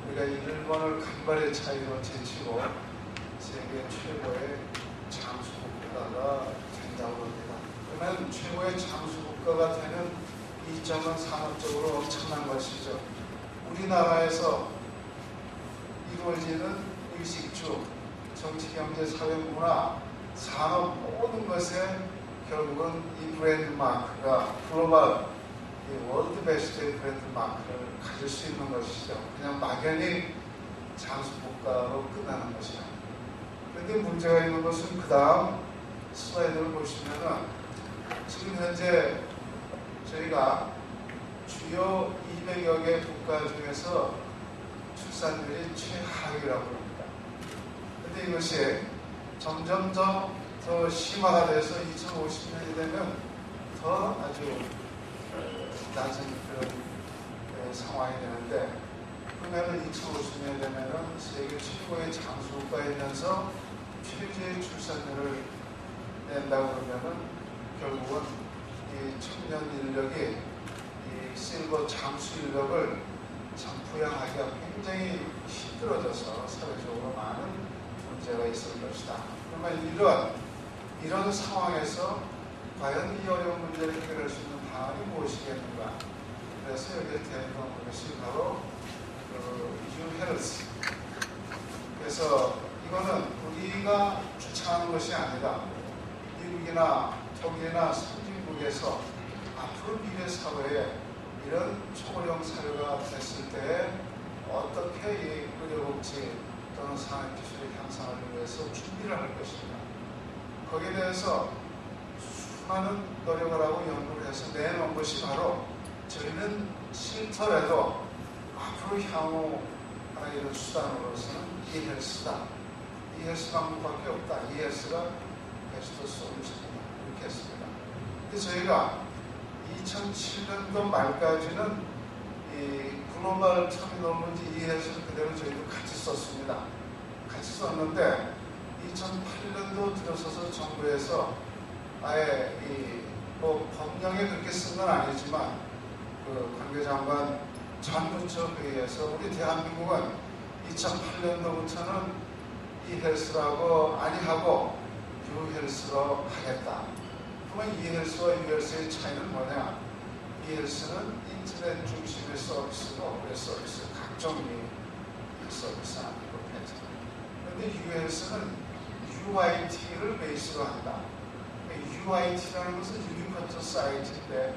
우리가 일본을 간발의 차이로 제치고 세계 최고의 장수국가가 된다고 합니다. 그러면 최고의 장수국가가 되는 이점은 산업적으로 엄청난 것이죠. 우리나라에서 이루어지는 의식주, 정치, 경제, 사회, 문화, 산업 모든 것에 결국은 이 브랜드 마크가 글로벌 월드 베스트의 브랜드 마크를 가질 수 있는 것이죠. 그냥 막연히 장수국가로 끝나는 것이죠. 그런데 문제가 있는 것은 그 다음 슬라이드를 보시면은 지금 현재 저희가 주요 200여 개 국가 중에서 출산율이 최하위라고 합니다. 그런데 이것이 점점 더 심화가 돼서 2050년이 되면 더 아주 낮은 그런 상황이 되는데, 그러면 2050년이 되면 세계 최고의 장수국가이면서 최저의 출산율을 낸다고 그러면은 결국은 이 청년 인력이 이 실버 장수 인력을 부양하기가 굉장히 힘들어져서 사회적으로 많은 문제가 있을 것이다. 그러면 이런 상황에서 과연 이 어려운 문제를 해결할 수 있는 방안이 무엇이겠는가? 그래서 여기에 대응한 것이 바로 유헬스. 그래서 이거는 우리가 주창하는 것이 아니라 미국이나 독일이나 선진국에서 앞으로 미래 사회에 이런 초고령 사회가 됐을 때 어떻게 이 의료복지 또는 산업기술의 향상을 위해서 준비를 할 것인가. 거기에 대해서 수많은 노력을 하고 연구를 해서 내놓은 것이 바로 저희는 싫더라도 앞으로 향후 하나의 수단으로서는 이헬스다. 이헬스 방법밖에 없다. 이헬스가 베스트 솔루션이다. 이렇게 했습니다. 근데 저희가 2007년도 말까지는 이 글로벌 터미놀로지 이헬스를 그대로 저희도 같이 썼습니다. 같이 썼는데 2008년도 들어서서 정부에서 아예 법령에 그렇게 쓴 건 아니지만 그 관계장관 전부처 회의에서 우리 대한민국은 2008년도부터는 이헬스라고 아니하고 유헬스로 하겠다. 그러면 이헬스와 유헬스의 차이는 뭐냐? 이헬스는 인터넷 중심의 서비스고, 서비스 각종 서비스 아니고 펜트. 그런데 유헬스는 UIT를 베이스로 한다. UIT라는 것은 유비쿼터 사이트인데,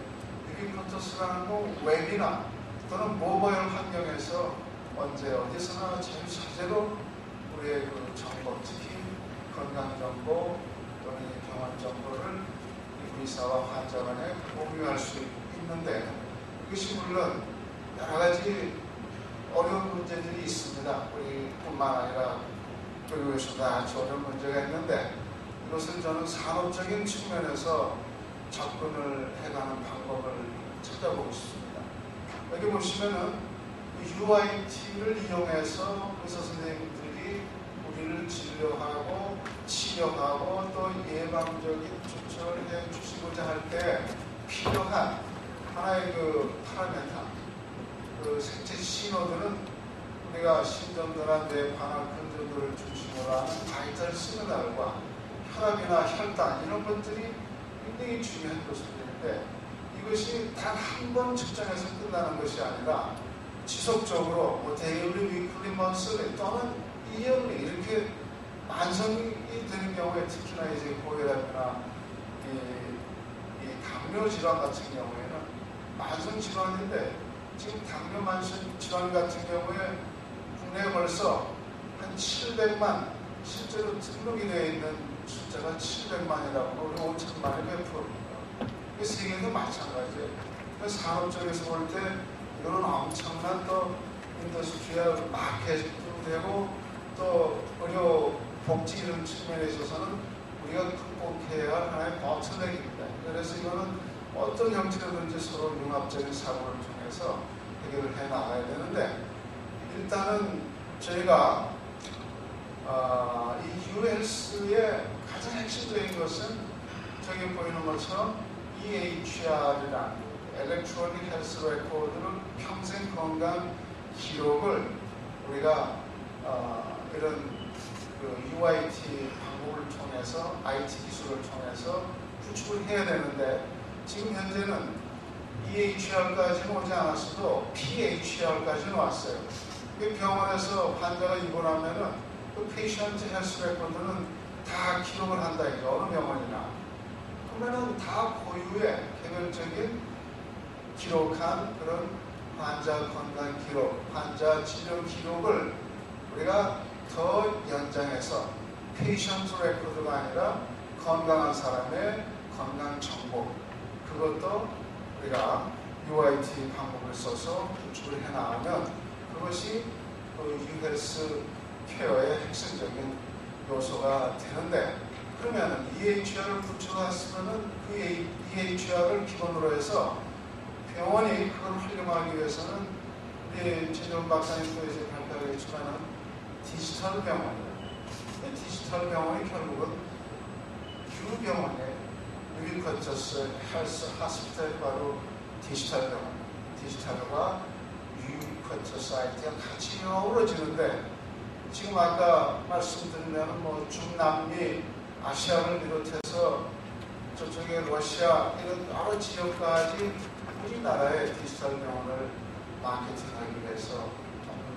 유비쿼터스라는 건 웹이나 또는 모바일 환경에서 언제 어디서나 자유자재로 우리의 그 정보, 특히 건강정보 또는 병원 정보를 의사와 환자 간에 공유할 수 있는 있는데 이것이 물론 여러 가지 어려운 문제들이 있습니다. 우리뿐만 아니라 교육에서도 아주 어려운 문제가 있는데 이것을 저는 산업적인 측면에서 접근을 해가는 방법을 찾아보고 싶습니다. 여기 보시면은 UIT를 이용해서 의사 선생님들이 우리를 진료하고 치료하고 또 예방적인 조처를 해 주시고자 할 때 필요한 하나의 그 파라메타, 그 생체 신호들은 우리가 심전도나 뇌파나 근전도를 중심으로 하는 바이탈 시그널과 혈압이나 혈당 이런 것들이 굉장히 중요한 것들인데 이것이 단 한 번 측정해서 끝나는 것이 아니라 지속적으로 뭐 데일리, 위클리, 먼슬리 또는 이열리 이렇게 만성이 되는 경우에 특히나 이제 고혈압이나 이 당뇨 질환 같은 경우에는 만성 질환인데 지금 당뇨 만성 질환 같은 경우에 국내에 벌써 한 700만 실제로 등록이 되어 있는 숫자가 700만이라고 우리 5천만이 몇 프로입니다. 세계도 마찬가지예요. 산업적에서 볼 때 이거는 엄청난 또 인더스트리얼 마케팅도 되고 또 의료 복지 이런 측면에 있어서는 우리가 극복해야 할 하나의 버튼렉입니다. 그래서 이거는 어떤 형태로든지 서로 융합적인 사고를 통해서 해결을 해 나가야 되는데 일단은 저희가 이 UH의 가장 핵심적인 것은 저기 보이는 것처럼 EHR이라는 Electronic Health Record를 평생 건강 기록을 우리가 이런 그 UIT 방법을 통해서 IT 기술을 통해서 구축을 해야 되는데 지금 현재는 EHR까지는 오지 않았어도 PHR까지는 왔어요. 병원에서 환자가 입원하면은 그 페이션트 헬스 레코드는 다 기록을 한다 이죠. 어느 병원이나. 그러면은 다 고유의 개별적인 기록한 그런 환자 건강 기록, 환자 치료 기록을 우리가 더 연장해서 페이션트 레코드가 아니라 건강한 사람의 건강 정보 그것도 우리가 UIT 방법을 써서 구축을 해나가면 그것이 유헬스 케어의 핵심적인 요소가 되는데 그러면 EHR을 구축했으면 그 EHR을 기본으로 해서 병원이 그걸 활용하기 위해서는 우리 최종 박사님도 이제 발표를 했지만은 디지털 병원이에요. 디지털 병원이 결국은 유병원의 유비쿼터스 헬스 하스피탈 바로 디지털 병원, 디지털과 유비쿼터스 IT가 같이 어우러지는데 지금 아까 말씀드리면 뭐 중남미, 아시아를 비롯해서 저쪽에 러시아 이런 여러 지역까지 우리나라의 디지털 병원을 마케팅하기 위해서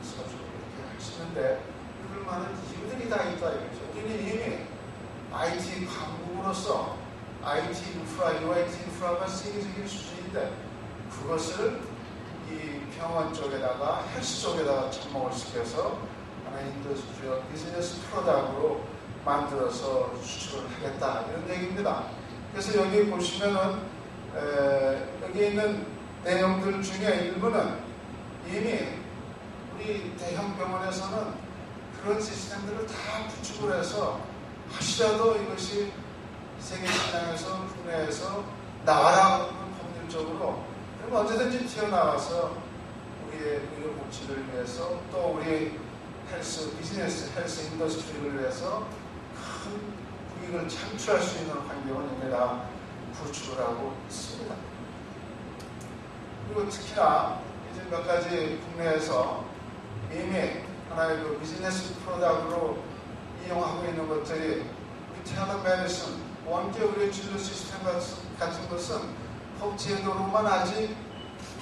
서주 이렇게 하시는데 그럴 만한 이유들이 다 있다 이거죠. 우리는 이미 IT 강국으로서 IT 인프라, UIT 인프라가 세계적인 수준인데 그것을 이 병원 쪽에다가 헬스 쪽에다가 접목을 시켜서 하나의 인더스트리얼 비즈니스 프로덕트로 만들어서 수출을 하겠다 이런 얘기입니다. 그래서 여기 보시면은 여기 있는 내용들 중에 일부는 이미 우리 대형 병원에서는 그런 시스템들을 다 구축을 해서 하시라도 이것이 세계 시장에서 국내에서 나가라는 법률적으로 그럼 언제든지 튀어나와서 우리의 의료 복지를 위해서 또 우리 헬스 비즈니스 헬스 인더스트리를 위해서 큰 부익을 창출할 수 있는 환경을 이미 다 구축을 하고 있습니다. 그리고 특히나 이제 몇 가지 국내에서 이미 하나의 그 비즈니스 프로덕트로 이용하고 있는 것들이 리테일러 메디슨, 원격 의료 진료 시스템 같은 것은 법제도로만 아직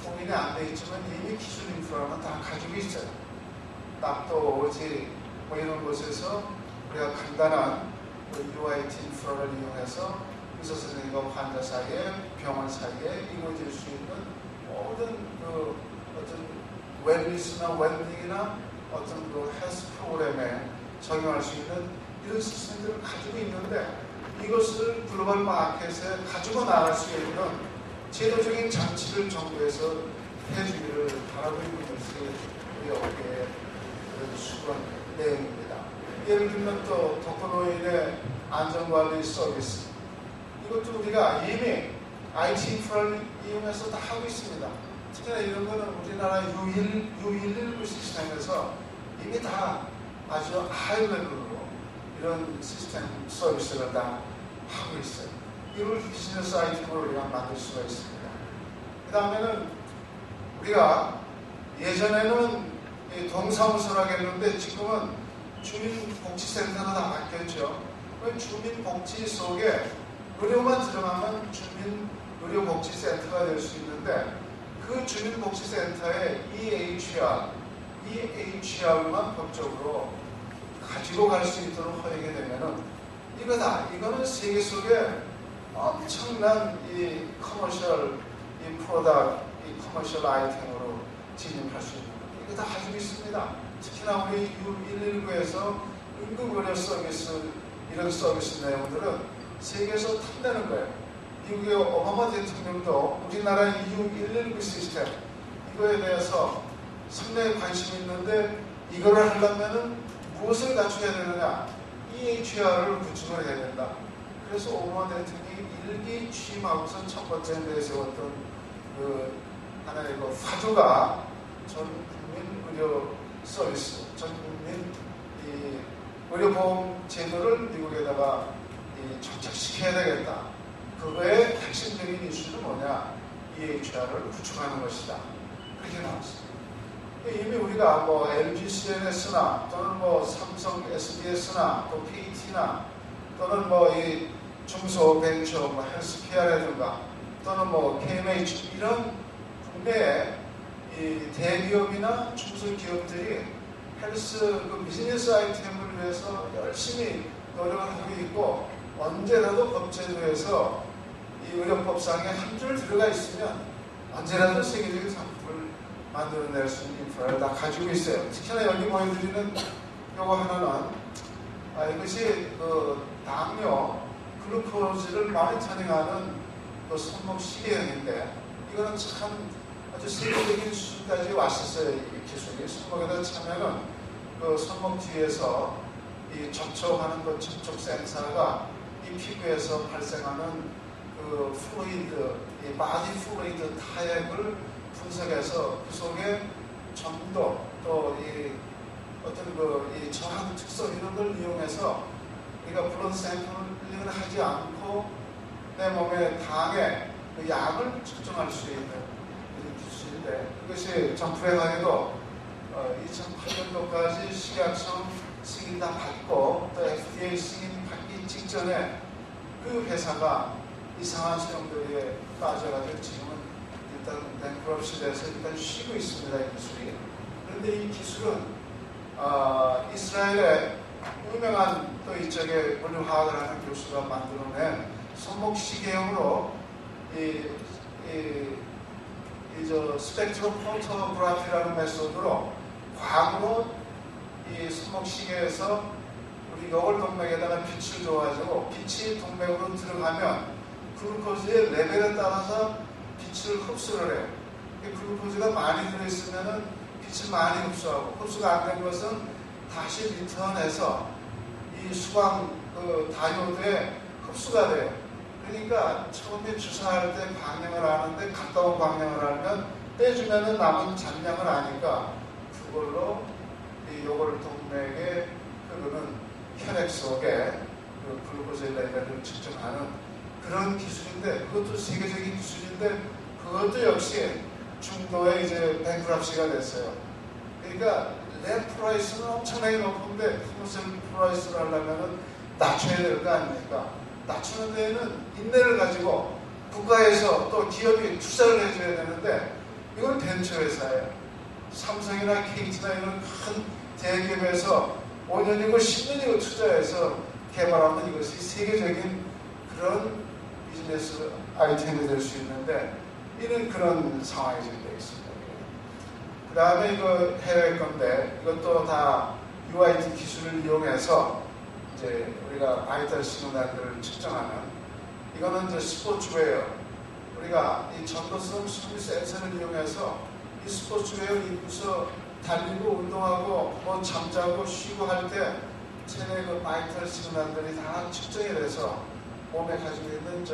공인이 안 돼 있지만 이미 기술 인프라는 다 가지고 있어요. 납도 오지 뭐 이런 곳에서 우리가 간단한 UIT 인프라를 이용해서 의사 선생님과 환자 사이에 병원 사이에 이루어질 수 있는 모든 그 어떤 웰니스나 웰빙이나 어떤 그 헬스 프로그램에 적용할 수 있는 이런 시스템들을 가지고 있는데 이것을 글로벌 마켓에 가지고 나갈 수 있는 제도적인 장치를 정부에서 해주기를 바라고 있는 것이 우리 업계의 그런 수건 내용입니다. 예를 들면 또 독거노인의 안전관리 서비스, 이것도 우리가 이미 IT 인프라를 이용해서 다 하고 있습니다. 특히나 이런 거는 우리나라 U119 시스템에서 이미 다 아주 하이 레벨로 이런 시스템 서비스를 다 하고 있어요. 이걸 비즈니스 아이템으로 우리가 만들 수가 있습니다. 그 다음에는 우리가 예전에는 동사무소라고 했는데 지금은 주민복지센터로 다 바뀌었죠. 주민복지 속에 의료만 들어가면 주민의료복지센터가 될 수 있는데 그 주민복지센터에 EHR만 법적으로 가지고 갈 수 있도록 허용이 되면은 이거는 세계 속에 엄청난 이 커머셜 커머셜 아이템으로 진입할 수 있는 거. 이거 다 가지고 있습니다. 특히나 우리 U119에서 응급의료 서비스, 이런 서비스 내용들은 세계에서 탐내는 거예요. 미국의 오바마 대통령도 우리나라 U119 시스템, 이거에 대해서 상당히 관심이 있는데 이거를 하려면은 무엇을 갖춰야 되느냐? EHR을 구축을 해야 된다. 그래서 오바마 대통령이 일기 취임하고선 첫 번째 내세웠던 하나의 화두가 전국민 의료 서비스, 전국민 의료보험 제도를 미국에다가 정착시켜야 되겠다. 그거의 핵심적인 이슈는 뭐냐? EHR을 구축하는 것이다. 그렇게 나왔습니다. 이미 우리가 LG CNS나 또는 삼성 SDS나 또 KT나 또는 이 중소벤처 헬스케어라든가 또는 KMH 이런 국내의 이 대기업이나 중소기업들이 헬스 비즈니스 아이템을 위해서 열심히 노력을 하고 있고 언제라도 법제도에서 이 의료법상에 한 줄 들어가 있으면 언제라도 세계적인 상품을 만들어낼 수 있는 인프라를 다 가지고 있어요. 특히나 여기 보여드리는 요거 하나는 이것이 당뇨, 글루코즈를 모니터링하는 손목 시계형인데 이거는 참 아주 세계적인 수준까지 왔었어요. 이 기술이 손목에다 차면은 손목 뒤에서 이 접촉하는 접촉 센서가 이 피부에서 발생하는 플루이드, 이 바디 플루이드 타액을 분석해서 그 속에 점도 또 이 어떤 이 저항 특성 이런 걸 이용해서 우리가 블러드 샘플을 하지 않고 내 몸의 당의 약을 측정할 수 있는 이런 기술인데 이것이 좀 불행하게도 2008년도까지 식약청 승인 다 받고 또 FDA 승인 받기 직전에 그 회사가 이상한 소용돌이에 빠져가지고 지금은 일단 뱅크럽시돼서 일단 쉬고 있습니다. 이 기술이. 그런데 이 기술은 이스라엘의 유명한 또 이쪽에 물리화학을 하는 교수가 만들어낸 손목 시계형으로 스펙트럼 포토그래피라는 메소드로 과학으로 이 손목 시계에서 우리 요골동맥에다가 빛을 줘가지고 빛이 동맥으로 들어가면 글루코즈의 레벨에 따라서 빛을 흡수를 해요. 글루코즈가 많이 들어있으면은 빛을 많이 흡수하고 흡수가 안 된 것은 다시 리턴해서 이 수광 다이오드에 흡수가 돼요. 그러니까 처음에 주사할 때 방향을 아는데 갔다 온 방향을 알면 빼주면은 남은 잔량을 아니까 그걸로 이 요골동맥에 흐르는 혈액 속에 글루코즈 레벨을 측정하는 그런 기술인데 그것도 세계적인 기술인데 그것도 역시 중도에 이제 뱅크럽시가 됐어요. 그러니까 랩 프라이스는 엄청나게 높은데 커머셜 프라이스를 하려면 낮춰야 될 거 아닙니까? 낮추는 데에는 인내를 가지고 국가에서 또 기업이 투자를 해줘야 되는데 이건 벤처회사예요. 삼성이나 KT나 이런 큰 대기업에서 5년이고 10년이고 투자해서 개발하면 이것이 세계적인 그런 비즈니스 아이템이 될 수 있는데 이런 그런 상황이 지금 되어 있습니다. 그 다음에 이거 해외 건데 이것도 다 UIT 기술을 이용해서 이제 우리가 바이탈 시그널들을 측정하는 이거는 이제 스포츠웨어 우리가 이 전도성 수비 센서를 이용해서 이 스포츠웨어 입고서 달리고 운동하고 뭐 잠자고 쉬고 할 때 체내 그 바이탈 시그널들이 다 측정이 돼서 몸에 가지고 있는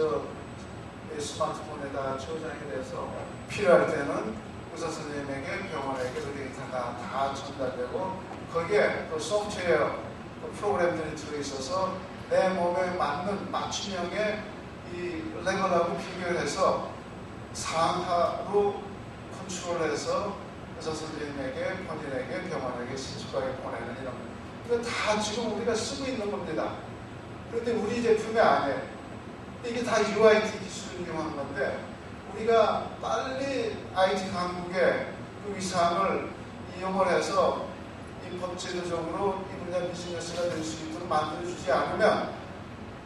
스마트폰에다 저장이 돼서 필요할 때는 의사 선생님에게 병원에게 그 데이터가 다 전달되고 거기에 또 소프트웨어 프로그램들이 들어있어서 내 몸에 맞는 맞춤형의 이 레벨하고 비교를 해서 상하로 컨트롤해서 의사 선생님에게, 본인에게, 병원에게 신속하게 보내는 이런 이거 다 지금 우리가 쓰고 있는 겁니다. 그런데 우리 제품이 아니에요. 이게 다 UIT 기술을 이용한 건데 우리가 빨리 IT 강국의 그 위상을 이용을 해서 이 법제도적으로 이 분야 비즈니스가 될 수 있도록 만들어주지 않으면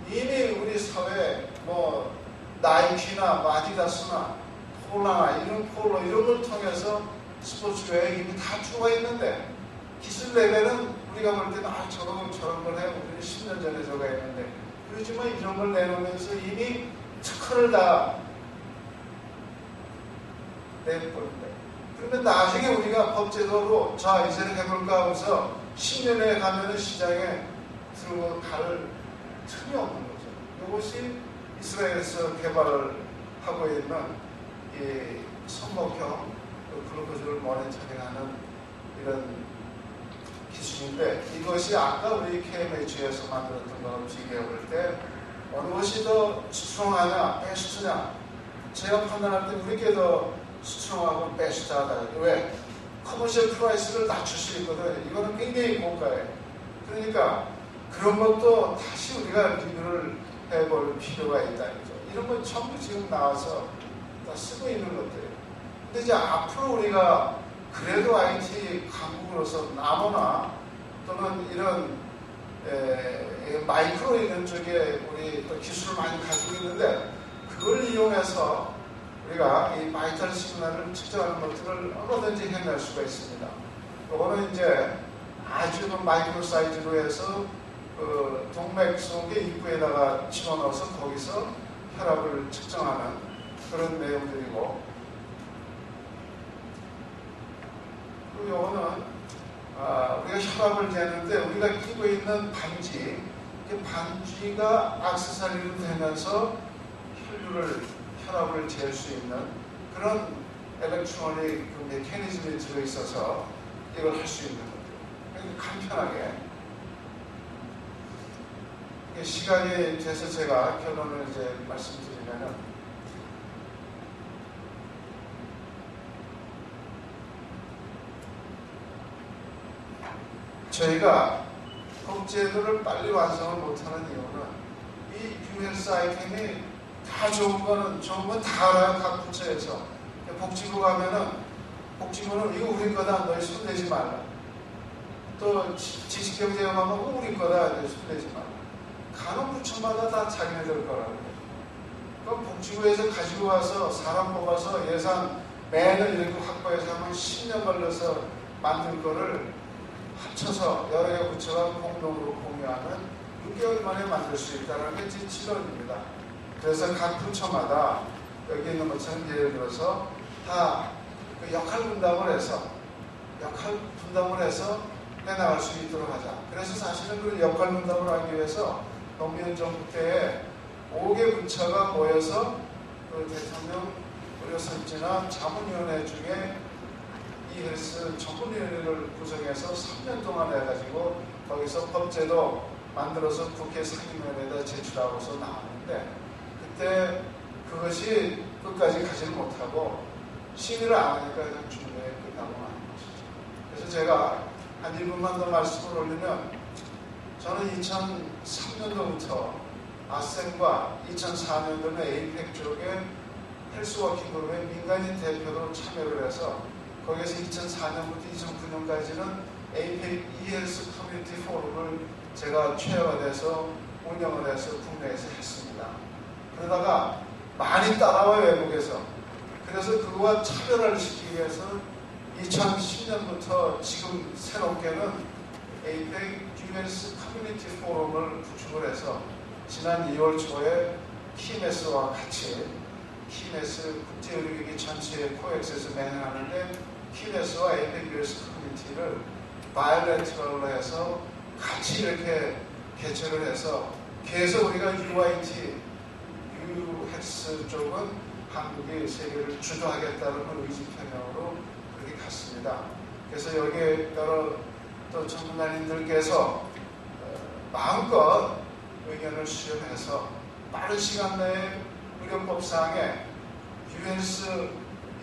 이미 우리 사회에 뭐 나이키나 아디다스나 폴라나 이런 폴로 이런 걸 통해서 스포츠웨어에 이미 다 들어와 있는데 기술 레벨은 우리가 볼 때는 저런 걸 해 우리는 10년 전에 저거 했는데 그렇지만 이런 걸 내놓으면서 이미 특허를 다 내버린다. 그러면 나중에 우리가 법제도로 자 이제 해볼까 하면서 10년에 가면은 시장에 들어갈 틈이 없는 거죠. 이것이 이스라엘에서 개발을 하고 있는 이 손목형 글루코즈를 모니터링하는 이런 기술인데 이것이 아까 우리 KMH에서 만들었던 거랑 비교해 볼 때 어느 것이 더 스트롱하냐 베스트냐 제가 판단할 때 우리께 더 스트롱하고 베스트하다. 왜? 커머셜 프라이스를 낮출 수 있거든. 이거는 굉장히 고가예요. 그러니까 그런 것도 다시 우리가 리뷰를 해볼 필요가 있다. 이런 건 전부 지금 나와서 다 쓰고 있는 것들이에요. 근데 이제 앞으로 우리가 그래도 IT 강국으로서 나무나 또는 이런 마이크로 이런 쪽에 우리 또 기술을 많이 가지고 있는데 그걸 이용해서 우리가 이 바이탈 시그널을 측정하는 것들을 얼마든지 해낼 수가 있습니다. 이거는 이제 아주 마이크로 사이즈로 해서 그 동맥 속의 입구에다가 집어넣어서 거기서 혈압을 측정하는 그런 내용들이고 그리고 이거는 우리가 혈압을 재는데 우리가 끼고 있는 반지 이 반지가 액세서리로 되면서 혈압을 잴 수 있는 그런 엘렉트로닉 그 메커니즘이 들어있어서 이걸 할 수 있는 거죠. 간편하게 시간이 돼서 제가 결론을 이제 말씀드리면은 저희가 법제도를 빨리 완성을 못하는 이유는 이 유헬스 아이템이 다 좋은 건 다 알아요. 각 부처에서 복지부 가면은 복지부는 이거 우리 거다 너희 손대지 말라. 또 지식경제에 가면 우리 거다 너희 손대지 말라. 가는 부처마다 다 자기네들 거라고. 그럼 복지부에서 가지고 와서 사람 뽑아서 예산 매년 이렇게 확보해서 하면 10년 걸려서 만들 거를 합쳐서 여러 개 부처가 공동으로 공유하는 6개월 만에 만들 수 있다는 게 제 지론입니다. 그래서 각 부처마다 여기 있는 것처럼 예를 들어서 다 그 역할 분담을 해서 해나갈 수 있도록 하자. 그래서 사실은 그 역할 분담을 하기 위해서 노무현 정부 때에 5개 부처가 모여서 그 대통령 의료선진화 자문위원회 중에 이 헬스 전문위원회를 구성해서 3년 동안 해가지고 거기서 법제도 만들어서 국회 상임위원회에다 제출하고서 나왔는데 그때 그것이 끝까지 가지를 못하고 심의를 안 하니까 그냥 중도에 끝나고 마는 것이죠. 그래서 제가 한 1분만 더 말씀을 올리면 저는 2003년도부터 아셈과 2004년도는 에이펙 쪽에 헬스워킹 그룹의 민간인 대표로 참여를 해서 거기에서 2004년부터 2009년까지는 에이펙 이헬스 커뮤니티 포럼을 제가 체어가 돼서 운영을 해서 국내에서 했습니다. 그러다가 많이 따라와요, 외국에서. 그래서 그거와 차별화를 시키기 위해서 2010년부터 지금 새롭게는 에이펙 US 커뮤니티 포럼을 구축을 해서 지난 2월 초에 TMS와 같이 키네스 국제의료기기 전체의 코엑스에서 매너하는데 키네스와 APEC 커뮤니티를 바이오레트럴로 해서 같이 이렇게 개최를 해서 계속 우리가 UIT, UHS 쪽은 한국이 세계를 주도하겠다는 의지 표명으로 그렇게 갔습니다. 그래서 여기에 따라 또 전문가님들께서 마음껏 의견을 수렴해서 빠른 시간 내에 의료법상에 UNS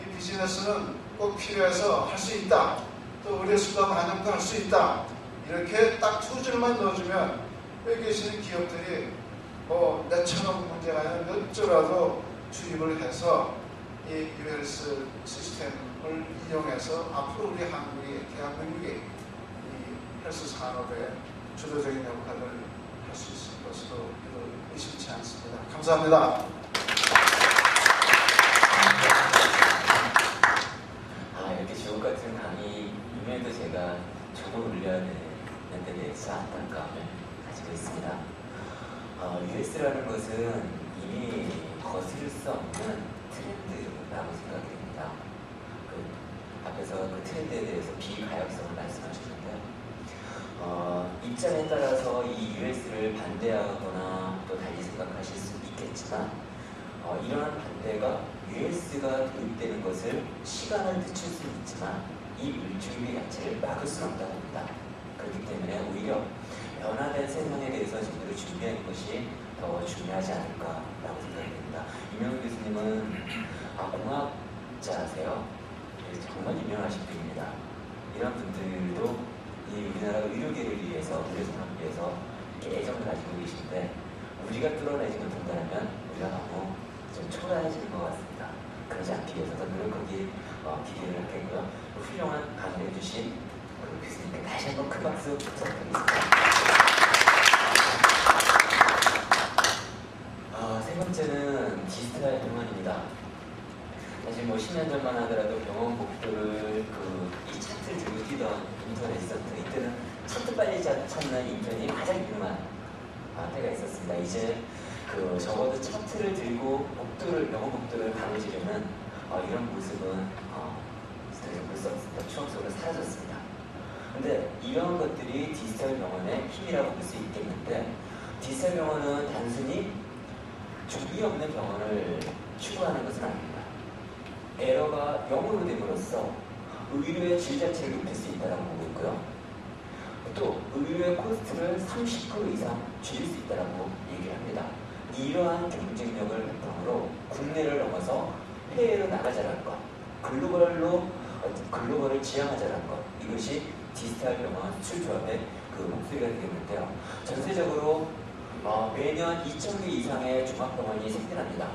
이 비즈니스는 꼭 필요해서 할 수 있다. 또 의료수가 반영도 할 수 있다. 이렇게 딱 두 줄만 넣어주면 여기 계시는 기업들이 뭐 몇천억 문제가 아니라 몇 조라도 투입을 해서 이 UNS 시스템을 이용해서 앞으로 우리 한국이, 대한민국이 이 헬스 산업의 주도적인 역할을 할 수 있을 것으로 의심치 않습니다. 감사합니다. 이렇게 주옥 같은 강의 이면에도 제가 저도 올려야 되는 데 대해서 안타까움을 가지고 있습니다. US라는 것은 이미 거스를 수 없는 트렌드라고 생각이 됩니다. 앞에서 그 트렌드에 대해서 비가역성을 말씀하셨는데요. 입장에 따라서 이 US를 반대하거나 또 달리 생각하실 수 있겠지만 이러한 반대가 US가 도입되는 것을 시간을 늦출 수는 있지만 이 물줄기 자체를 막을 수는 없다고 봅니다. 그렇기 때문에 오히려 변화된 세상에 대해서 제대로 준비하는 것이 더 중요하지 않을까라고 생각이 됩니다. 이명훈 교수님은 공학자세요. 정말 유명하신 분입니다. 이런 분들도 이 우리나라 의료계를 위해서, 의료산업을 위해서 이렇게 애정을 가지고 계신데 우리가 뚫어내지 못한다면 우리가 너무 좀 초라해지는 것 같습니다. 그러지 않기 위해서 더 노력하기 기대를 하겠고요. 훌륭한 강의를 해주신 교수님께 다시 한번 큰 박수 부탁드리겠습니다. 세 번째는 디지털 병원입니다. 사실 뭐 10년 전만 하더라도 병원 복도를 이 차트를 들고 뛰던 인터넷이 있었는데 이때는 차트 빨리 찾는 인편이 가장 유명한 때가 있었습니다. 이제 적어도 차트를 들고 병원 복도를 가로지르는 이런 모습은 더 이상 볼 수 없습니다. 추억 속으로 사라졌습니다. 근데 이런 것들이 디지털 병원의 힘이라고 볼 수 있겠는데 디지털 병원은 단순히 종이 없는 병원을 추구하는 것은 아닙니다. 에러가 0으로 됨으로써 의료의 질 자체를 높일 수 있다고 보고 있고요. 또 의료의 코스트를 30% 이상 줄일 수 있다고 얘기를 합니다. 이러한 경쟁력을 바탕으로 국내를 넘어서 해외로 나가자는 것, 글로벌을 지향하자는 것, 이것이 디지털 병원 수출조합의 목소리가 되겠는데요. 전세적으로 매년 2,000개 이상의 종합병원이 생겨납니다.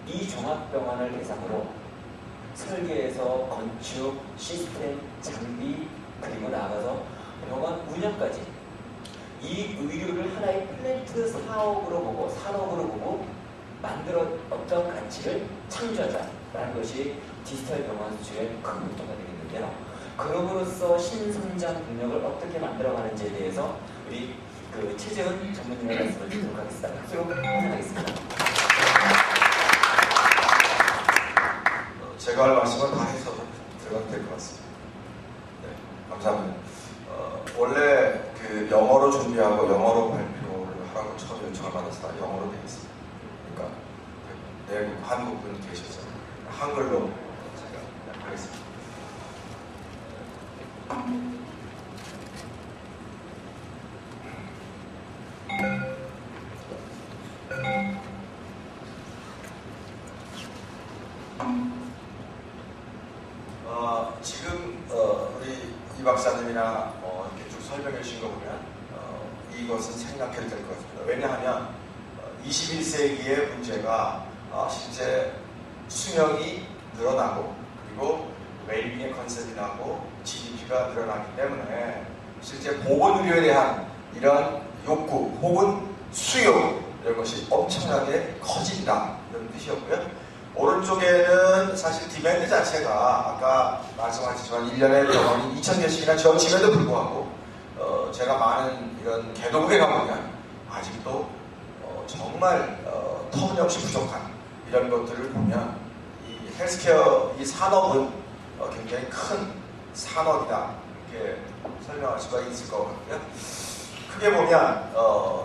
이 종합병원을 대상으로 설계에서 건축, 시스템, 장비, 그리고 나아가서 병원 운영까지 이 의료를 하나의 플랜트 산업으로 보고 만들어 어떤 가치를 창조하자라는 것이 디지털 병원 수출의 큰 목표가 되겠는데요. 그럼으로써 신성장 동력을 어떻게 만들어가는지에 대해서 우리 최재훈 전문님의 말씀을 듣도록 하겠습니다. 박수로 환영하겠습니다. 제가 할 말씀은 다 해서 들어가도 될 것 같습니다. 네, 감사합니다. 원래 영어로 준비하고 영어로 발표를 하라고 처음에 요청을 받았을 때 영어로 되어 있습니다. 그러니까 내국 한국분 계셔서 한글로 제가 하겠습니다. 지금 우리 이 박사님이나 이렇게 쭉 설명해 주신 거 보면 이것은 생각해도 될 것 같습니다. 왜냐하면 21세기의 문제가 실제 수명이 늘어나고 그리고 웰빙의 컨셉이 나고 GDP가 늘어나기 때문에 실제 보건의료에 대한 이런 욕구 혹은 수요 이런 것이 엄청나게 커진다 이런 뜻이었고요. 오른쪽에는 사실 디맨드 자체가 아까 말씀하셨지만 1년에 병원이 2,000개씩이나 지어짐에도 불구하고 제가 많은 이런 개도국에 가보면 아직도 정말 터무니없이 부족한 이런 것들을 보면 이 헬스케어 이 산업은 굉장히 큰 산업이다 이렇게 설명할 수가 있을 것 같고요. 크게 보면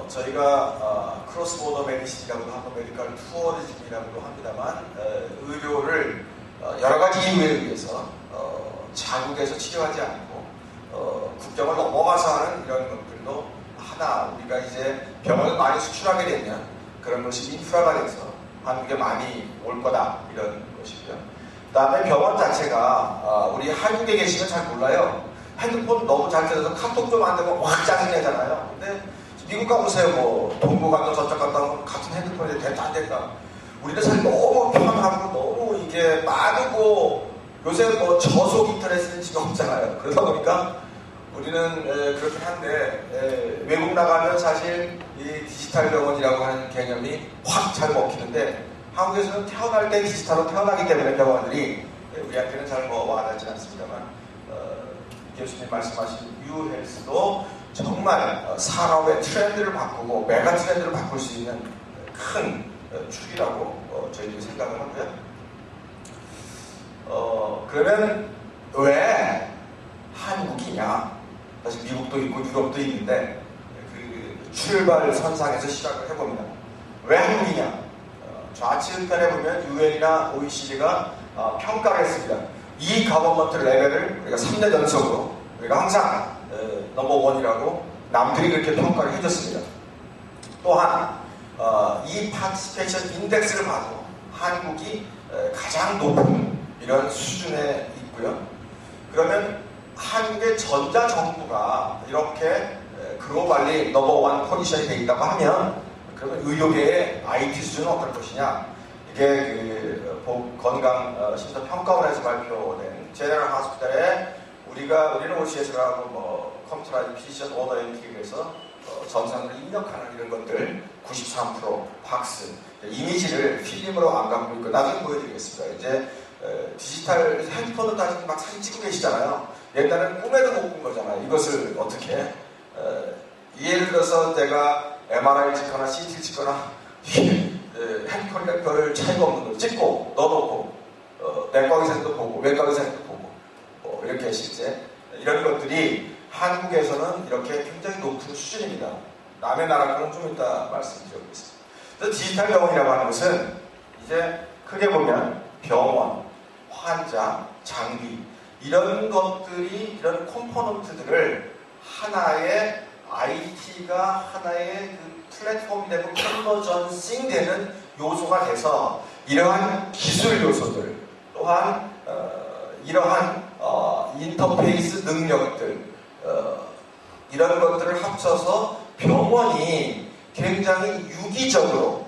저희가 크로스보더 메디신이라고도 하고 메디컬 투어리즘이라고도 합니다만 의료를 여러 가지 이유에 의해서 자국에서 치료하지 않고 국경을 넘어가서 하는 이런 것들도 하나 우리가 이제 병원을 많이 수출하게 되면 그런 것이 인프라가 돼서 한국에 많이 올 거다 이런 것이고요. 그 다음에 병원 자체가 우리 한국에 계시면 잘 몰라요. 핸드폰 너무 잘 뜯어서 카톡 좀 안 되면 확 짜증내잖아요. 근데 미국 가보세요. 뭐 동부 갔다 저쪽 갔다 하면 같은 핸드폰에 된다 안 된다. 우리는 사실 너무 편하고 너무 이게 빠르고 요새 뭐 저속 인터넷은 지금 없잖아요. 그러다 보니까 우리는 그렇긴 한데 외국 나가면 사실 이 디지털 병원이라고 하는 개념이 확 잘 먹히는데 한국에서는 태어날 때 디지털로 태어나기 때문에 병원들이 우리한테는 잘 뭐 와닿지 않습니다만 교수님 말씀하신 뉴헬스도 정말 산업의 트렌드를 바꾸고 메가 트렌드를 바꿀 수 있는 큰 축이라고 저희들이 생각을 하고요. 그러면 왜 한국이냐? 사실 미국도 있고 유럽도 있는데 그 출발선상에서 시작을 해봅니다. 왜 한국이냐? 좌측편에 보면 UN이나 OECD가 평가를 했습니다. 이 가버먼트 레벨을 우리가 3년 연속으로 우리가 항상 넘버원이라고 남들이 그렇게 평가를 해줬습니다. 또한 이 파티시페이션 인덱스를 봐도 한국이 가장 높은 이런 수준에 있고요. 그러면 한국의 전자정부가 이렇게 글로벌리 넘버원 포지션이 되어 있다고 하면 그러면 의료계의 IT 수준은 어떨 것이냐? 이게 건강심사평가원에서 발표된 제너럴 하스피탈에 우리는 OCS라고 뭐 컴퓨터라이즈 피지션 오더 엔트리를 해서 전산을 입력하는 이런 것들 93% 박스 이미지를 필름으로 안 갖고 있고 나중에 보여드리겠습니다. 이제 디지털 핸드폰으로 다 지금 막 사진 찍고 계시잖아요. 옛날에는 꿈에도 못 본 거잖아요. 이것을 어떻게 예를 들어서 내가 MRI 찍거나 CT 찍거나 핸드폰이랑 별 차이가 없는 걸 찍고 넣어놓고 내과 의사도 보고 외과 의사도 보고 이렇게 실제 이런 것들이 한국에서는 이렇게 굉장히 높은 수준입니다. 남의 나라 거는 좀 이따 말씀드리겠습니다. 디지털 병원이라고 하는 것은 이제 크게 보면 병원, 환자, 장비 이런 것들이 이런 컴포넌트들을 하나의 IT가 하나의 그 플랫폼이 되고 컨버전싱 되는 요소가 돼서 이러한 기술 요소들 또한 이러한 인터페이스 능력들 이런 것들을 합쳐서 병원이 굉장히 유기적으로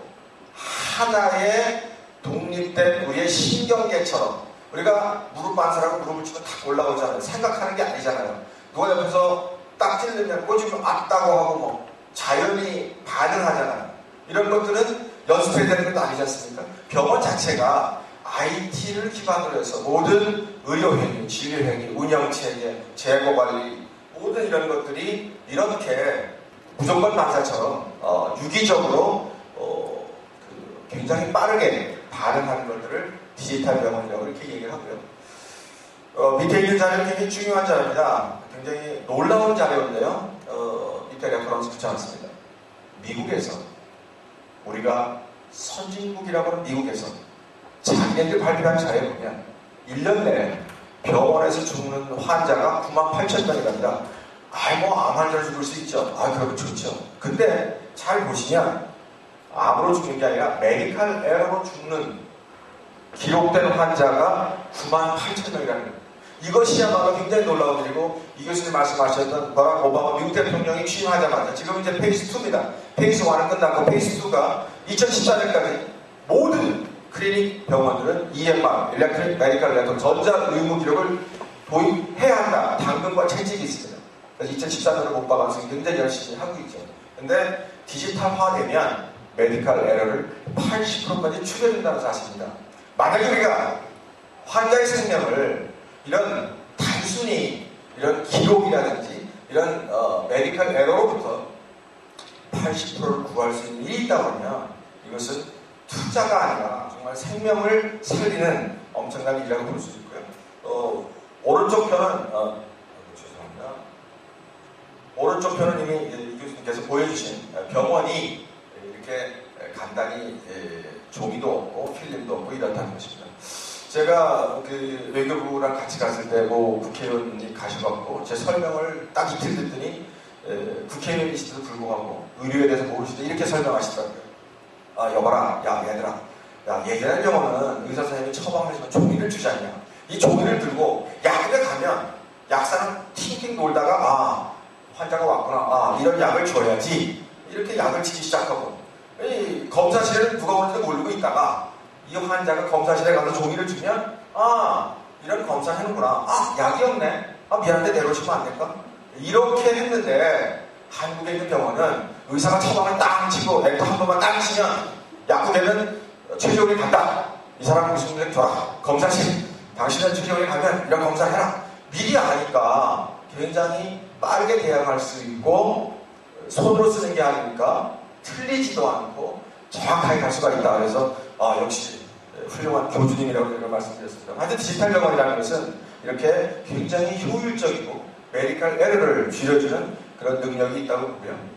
하나의 독립된 우리의 신경계처럼 우리가 무릎 반사라고 무릎을 치면 탁 올라오잖아요. 생각하는 게 아니잖아요. 누가 옆에서 딱 찔르면 꼬집으면 아프다고 하고 뭐 자연히 반응하잖아요. 이런 것들은 연습해야 되는 것도 아니지 않습니까? 병원 자체가 IT를 기반으로 해서 모든 의료행위, 진료행위, 운영체계, 재고관리 모든 이런 것들이 이렇게 무조건 반사처럼 유기적으로 굉장히 빠르게 반응하는 것들을 디지털 병원이라고 이렇게 얘기를 하고요. 밑에 있는 자료는 굉장히 중요한 자료입니다. 굉장히 놀라운 자료인데요. 밑에 레퍼런스 붙지 않습니다. 미국에서 우리가 선진국이라고 하는 미국에서 자기네들 발표한 자료에 보면 1년 내에 병원에서 죽는 환자가 98,000명이랍니다. 암 환자를 죽을 수 있죠. 그럼 좋죠. 근데 잘 보시면 암으로 죽는 게 아니라 메디컬 에러로 죽는 기록된 환자가 98,000명이라는 거예요. 이것이야말로 굉장히 놀라운 일이고 이 교수님 말씀하셨던 버락 오바마 미국 대통령이 취임하자마자 지금 이제 페이스 2입니다. 페이스 1은 끝났고 페이스 2가 2014년까지 모든 클리닉 병원들은 EMR, 일렉트릭 메디컬 레코드, 전자 의무 기록을 도입해야 한다. 당근과 채찍이 있습니다. 그래서 2014년을 못 박아서 굉장히 열심히 하고 있죠. 근데 디지털화되면 메디컬 에러를 80%까지 줄여준다는 사실입니다. 만약에 우리가 환자의 생명을 이런 단순히 이런 기록이라든지 이런 메디컬 에러로부터 80%를 구할 수 있는 일이 있다고 하면 이것은 투자가 아니라 정말 생명을 살리는 엄청난 일이라고 볼 수 있고요. 오른쪽 편은 죄송합니다. 오른쪽 편은 이미 이 교수님께서 보여주신 병원이 이렇게 간단히 종이도 없고 필름도 없고 이렇다는 것입니다. 제가 그 외교부랑 같이 갔을 때 뭐 국회의원이 가셔갖고 제 설명을 딱 이틀 듣더니 국회의원이시도 불구하고 의료에 대해서 모르시도 이렇게 설명하시더라고요. 아 여봐라, 야 얘들아, 야 예전에 병원은 의사 선생님이 처방하시면 종이를 주지 않냐. 이 종이를 들고 약국에 가면 약사는 팅팅 놀다가 아 환자가 왔구나, 아 이런 약을 줘야지 이렇게 약을 치기 시작하고 이 검사실에는 누가 오는지도 모르고 있다가 이 환자가 검사실에 가서 종이를 주면 아 이런 검사 해놓구나, 아 약이 없네, 아 미안한데 내려오시면 안 될까, 이렇게 했는데 한국에 있는 병원은 의사가 처방을 딱 치고 액터 한 번만 딱 치면 약국에는 최저원이 간다, 이 사람 무슨 문제 줘라, 검사실 당신은 최저원에 가면 이런 검사해라, 미리 아니까 굉장히 빠르게 대응할 수 있고 손으로 쓰는 게 아니니까 틀리지도 않고 정확하게 갈 수가 있다. 그래서 역시 훌륭한 교주님이라고 제가 말씀드렸습니다. 하여튼 디지털 병원이라는 것은 이렇게 굉장히 효율적이고 메디컬 에러를 줄여주는 그런 능력이 있다고 보고요.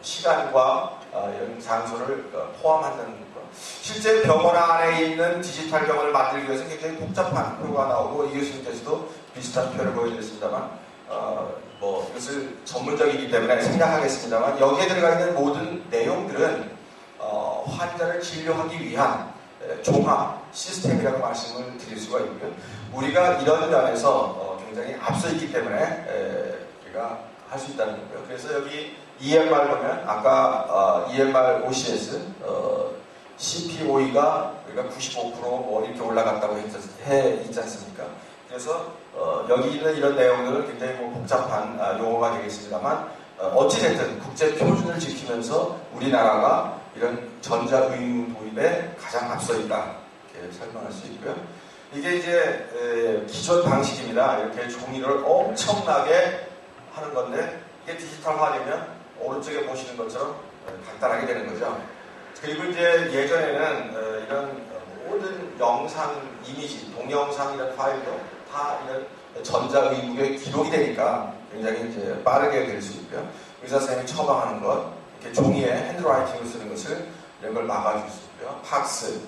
시간과 이런 장소를 포함한다는 것. 실제 병원 안에 있는 디지털 병원을 만들기 위해서 굉장히 복잡한 표가 나오고 이 교수님께서도 비슷한 표를 보여드렸습니다만 이것을 전문적이기 때문에 생략하겠습니다만 여기에 들어가 있는 모든 내용들은 환자를 진료하기 위한 종합 시스템이라고 말씀을 드릴 수가 있고요. 우리가 이런 면에서 굉장히 앞서 있기 때문에 우리가 할 수 있다는 거고요. 그래서 여기 EMR 보면 아까 EMR OCS CPOE가 우리가 95% 이렇게 올라갔다고 있지 않습니까? 그래서 여기 있는 이런 내용들은 굉장히 복잡한 용어가 되겠습니다만 어찌됐든 국제 표준을 지키면서 우리나라가 이런 전자의무 도입에 가장 앞서 있다 이렇게 설명할 수 있고요. 이게 이제 기존 방식입니다. 이렇게 종이를 엄청나게 하는 건데 이게 디지털화되면 오른쪽에 보시는 것처럼 간단하게 되는 거죠. 그리고 이제 예전에는 이런 모든 영상, 이미지, 동영상 이런 파일도 다 이런 전자의무에 기록이 되니까 굉장히 이제 빠르게 될 수 있고요. 의사 선생님이 처방하는 것, 이렇게 종이에 핸드라이팅으로 쓰는 것을 이런 걸 막아줄 수 있고요. 팍스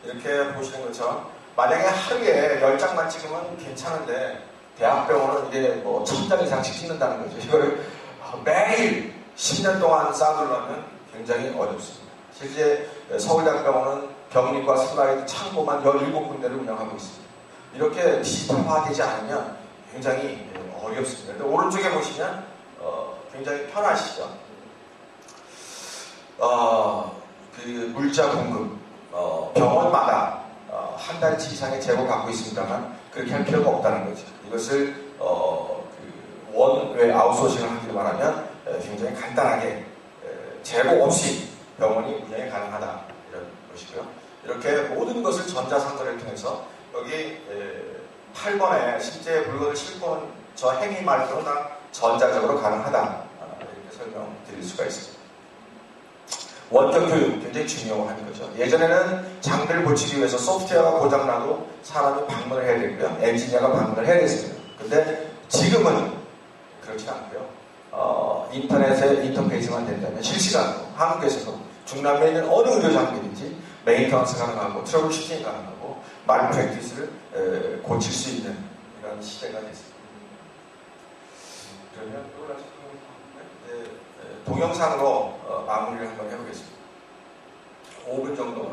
이렇게 보시는 것처럼 만약에 하루에 10장만 찍으면 괜찮은데 대학병원은 이게 1000장 이상씩 찍는다는 거죠. 이거를 매일 10년 동안 쌓아두려면 굉장히 어렵습니다. 실제 서울대학병원은 병리과 슬라이드 창고만 17군데를 운영하고 있습니다. 이렇게 디지털화되지 않으면 굉장히 어렵습니다. 근데 오른쪽에 보시면 굉장히 편하시죠. 그 물자 공급 병원마다 한 달치 이상의 재고 갖고 있습니다만 그렇게 할 필요가 없다는 거죠. 이것을 원외 아웃소싱을 하기를 바라면 굉장히 간단하게 재고 없이 병원이 운영이 가능하다 이런 것이고요. 이렇게 모든 것을 전자상거래를 통해서 여기 8번에 실제 물건을 싣고 저 행위 말고는 다 전자적으로 가능하다 이렇게 설명드릴 수가 있습니다. 원격 교육 굉장히 중요한 거죠. 예전에는 장비를 고치기 위해서 소프트웨어가 고장나도 사람이 방문을 해야 되고요. 엔지니어가 방문을 해야 됐습니다. 근데 지금은 그렇지 않고요. 인터넷에 인터페이스만 된다면 실시간으로 한국에서도 중남미에 있는 어느 의료 장비든지 메인터넌스 가능하고 트러블 슈팅이 가능하고 말 프랙티스를 고칠 수 있는 이런 시대가 됐습니다. 그러면 동영상으로 마무리를 한번 해보겠습니다. 5분 정도.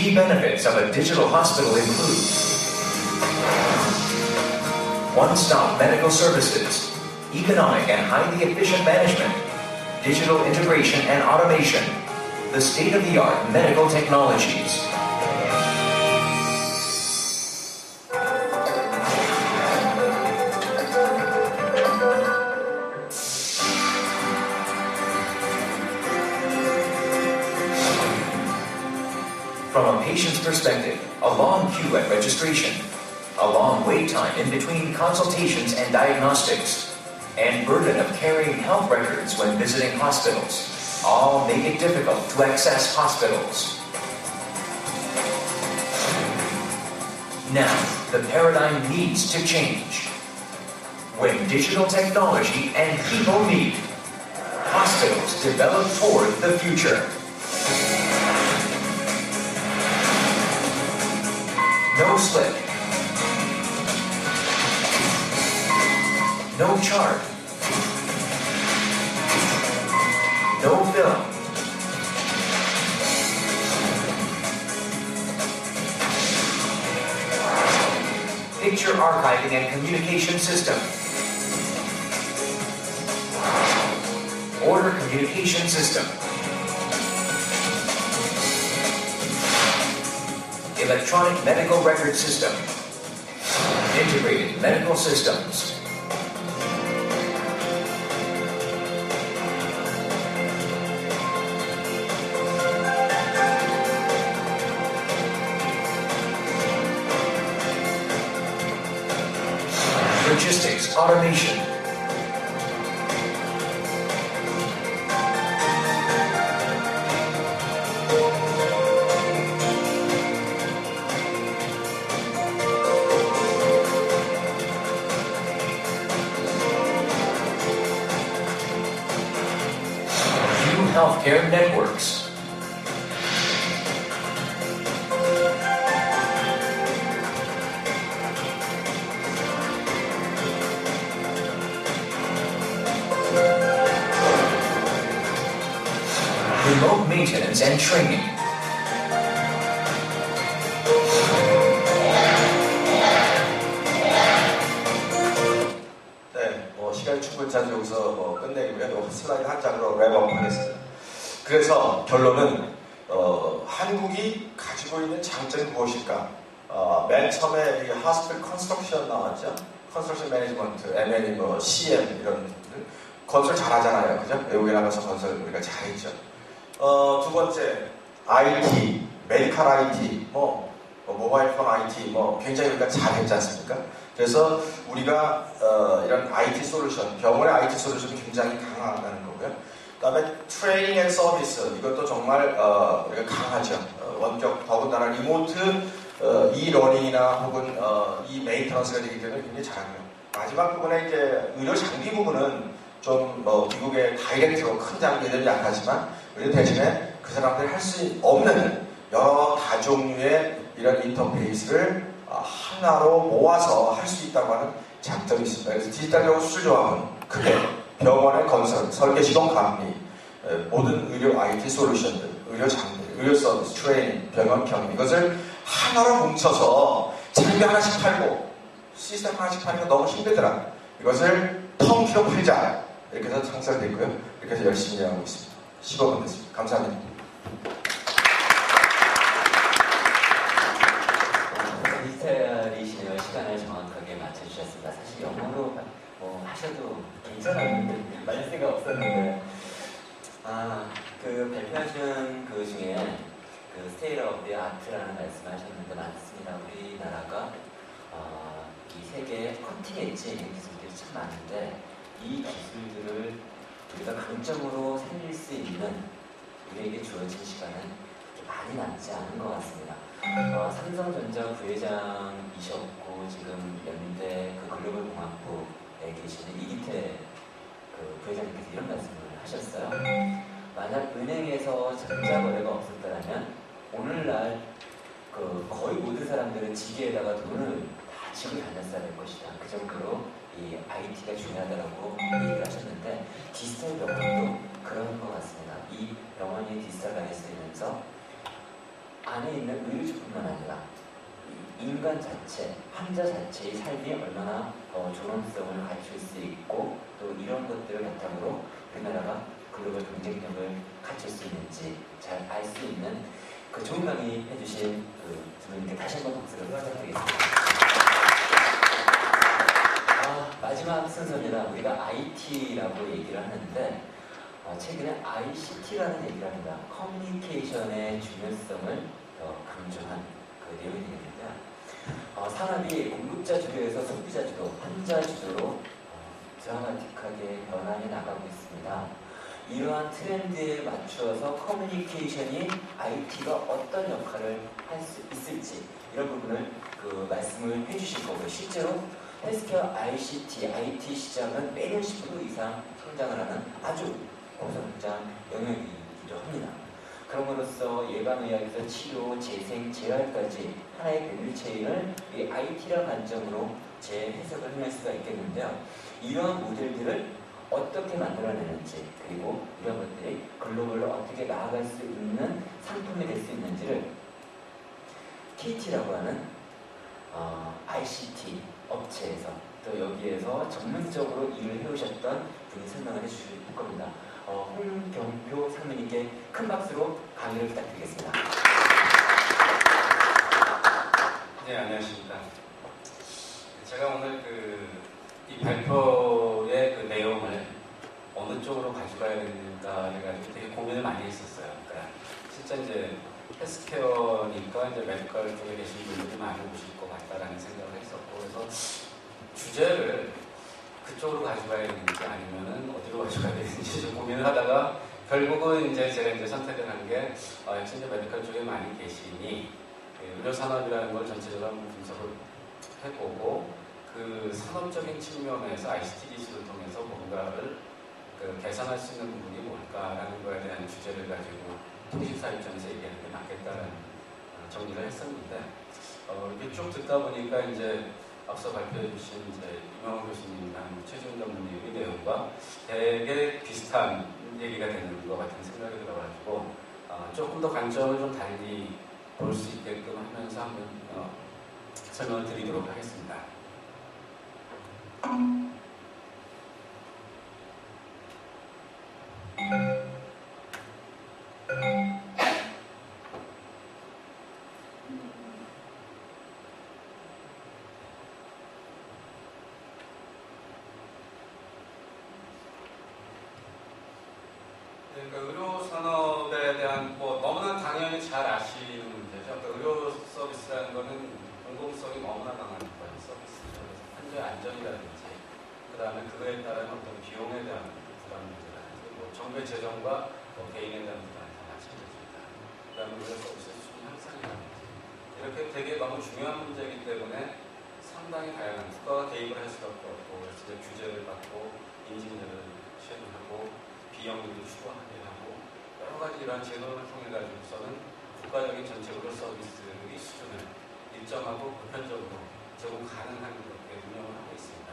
Key benefits of a digital hospital include one-stop medical services, economic and highly efficient management, digital integration and automation, the state-of-the-art medical technologies. From a patient's perspective, a long queue at registration, a long wait time in between consultations and diagnostics, and burden of carrying health records when visiting hospitals all make it difficult to access hospitals. Now, the paradigm needs to change. When digital technology and people meet, hospitals develop toward the future. No slip. No chart. No film. Picture archiving and communication system. Order communication system. Electronic medical record system. Integrated medical systems. Logistics automation. New healthcare networks. Remote maintenance and training. 네, 시간이 충분치 않아서 여기서 끝내고요. 슬라이드 한 장으로 랩업 하겠습니다. 그래서 결론은 한국이 가지고 있는 장점이 무엇일까? 맨 처음에 이 하스피털 컨스트럭션 나왔죠. 컨스트럭션 매니지먼트, M&E, CM 이런 분들 건설 잘하잖아요, 그죠? 외국에 나가서 건설 우리가 잘했죠. 두 번째, IT, 메디컬 IT, 모바일 폰 IT, 굉장히 우리가 잘했지 않습니까? 그래서 우리가 이런 IT 솔루션, 병원의 IT 솔루션이 굉장히 강하다는 거고요. 그 다음에 트레이닝 앤 서비스, 이것도 정말 우리가 강하죠. 원격, 더군다나 리모트 이러닝이나 혹은 이 메인터넌스가 되기 때문에 굉장히 잘하고요. 마지막 부분에 이제 의료 장비 부분은 좀 미국의 다이렉트로 큰 장비들은 약하지만 우리 대신에 그 사람들이 할 수 없는 여러 다종류의 이런 인터페이스를 하나로 모아서 할 수 있다고 하는 장점이 있습니다. 그래서 디지털적으로 수주조합은 크게 병원의 건설, 설계 시공 감리, 모든 의료 IT 솔루션들, 의료 장비, 의료 서비스, 트레이닝, 병원 경비 이것을 하나로 뭉쳐서 장비 하나씩 팔고 시스템 하나씩 파는 거 너무 힘들더라. 이것을 텅키로 팔자. 이렇게 해서 창설됐고요. 이렇게 해서 열심히 하고 있습니다. 15분 됐습니다. 감사합니다. 디지털이시네요. 시간을 정확하게 맞춰주셨습니다. 사실 영어로 하셔도 괜찮았는데 말릴 생각 없었는데 그 발표하신 그 중에 그 스테이트 오브 더 아트라는 말씀하셨는데 맞습니다. 우리나라가 이 세계의 커팅 엣지 기술들이 참 많은데 이 기술들을 우리가 강점으로 살릴 수 있는 우리에게 주어진 시간은 그렇게 많이 남지 않은 것 같습니다. 삼성전자 부회장이셨고 지금 연대 그 글로벌 공학부에 계시는 이기태 그 부회장님께서 이런 말씀을 하셨어요. 만약 은행에서 전자거래가 없었다면 오늘날 그 거의 모든 사람들은 지게에다가 돈을 다 지고 다녔어야 될 것이다. 그 정도로 이 IT가 중요하다고 얘기를 하셨는데 디지털 병원도 그런 것 같습니다. 이 병원이 디지털화되면서 안에 있는 의료진뿐만 아니라 인간 자체, 환자 자체의 삶이 얼마나 존엄성을 갖출 수 있고 또 이런 것들을 바탕으로 우리나라가 글로벌 경쟁력을 갖출 수 있는지 있는지 잘 알 수 있는 그 좋은 강의 해주신 그 두 분께 다시 한번 박수를 부탁드리겠습니다. 마지막 순서입니다. 우리가 IT라고 얘기를 하는데 최근에 ICT라는 얘기를 합니다. 커뮤니케이션의 중요성을 더 강조한 그 내용이 되겠는데요. 산업이 공급자 주도에서 소비자 주도, 환자 주도로 드라마틱하게 변화해 나가고 있습니다. 이러한 트렌드에 맞추어서 커뮤니케이션이 IT가 어떤 역할을 할 수 있을지 이런 부분을 그 말씀을 해주실 거고요. 실제로 헬스케어 ICT, IT 시장은 매년 10% 이상 성장을 하는 아주 고성장 영역이기도 합니다. 그럼으로써 예방의학에서 치료, 재생, 재활까지 하나의 밸류체인을 이 IT라는 관점으로 재해석을 해낼 수가 있겠는데요. 이러한 모델들을 어떻게 만들어내는지 그리고 이런 것들이 글로벌로 어떻게 나아갈 수 있는 상품이 될 수 있는지를 KT라고 하는 ICT 업체에서 또 여기에서 전문적으로 일을 해오셨던 분이 설명을 해주실 겁니다. 홍경표 상무님께 큰 박수로 강의를 부탁드리겠습니다. 네, 안녕하십니까. 제가 오늘 이 발표의 그 내용을 어느 쪽으로 가져가야 되는가 해가지고 되게 고민을 많이 했었어요. 그러니까 진짜 이제 헬스케어니까 이제 메디컬 쪽에 계신 분들이 많이 오실 것 같다라는 생각을 했었고, 그래서 주제를 그쪽으로 가져가야 되는지 아니면은 어디로 가져가야 되는지 좀 고민을 하다가 결국은 이제 제가 이제 선택을 한 게 역시 이제 메디컬 쪽에 많이 계시니 의료 산업이라는 걸 전체적으로 한번 분석을 해보고 그 산업적인 측면에서 ICT 기술을 통해서 뭔가를 개선할 수 있는 부분이 뭘까라는 거에 대한 주제를 가지고 통신사 입장에서 얘기하는 게 맞겠다는 정리를 했었는데 이렇게 쭉 듣다 보니까 이제 앞서 발표해 주신 이제 이명호 교수님이랑 최지훈 전무님의 내용과 되게 비슷한 얘기가 되는 것 같은 생각이 들어가지고 조금 더 관점을 좀 달리 볼 수 있게끔 하면서 한번 설명을 드리도록 하겠습니다. 그러니까 의료 산업에 대한 너무나 당연히 잘 아시는 문제죠. 그러니까 의료 서비스라는 것은 공공성이 너무나 강한 그런 서비스죠. 그래서 환자의 안전이라든지 그 다음에 그거에 따른 어떤 비용에 대한 부담 문제라든지 정부의 재정과 개인에 대한 부담이 다 마찬가지입니다. 그 다음에 의료 서비스의 수준 향상이라든지 이렇게 되게 너무 중요한 문제이기 때문에 상당히 다양한 국가가 개입을 할 수밖에 없고 그래서 이제 규제를 받고 인증제를 시행하고 비용들도 추구하게 하고 여러 가지 이러한 제도를 통해 가지고서는 국가적인 전체 의료 서비스의 수준을 일정하고 보편적으로 제공 가능한 그렇게 운영을 하고 있습니다.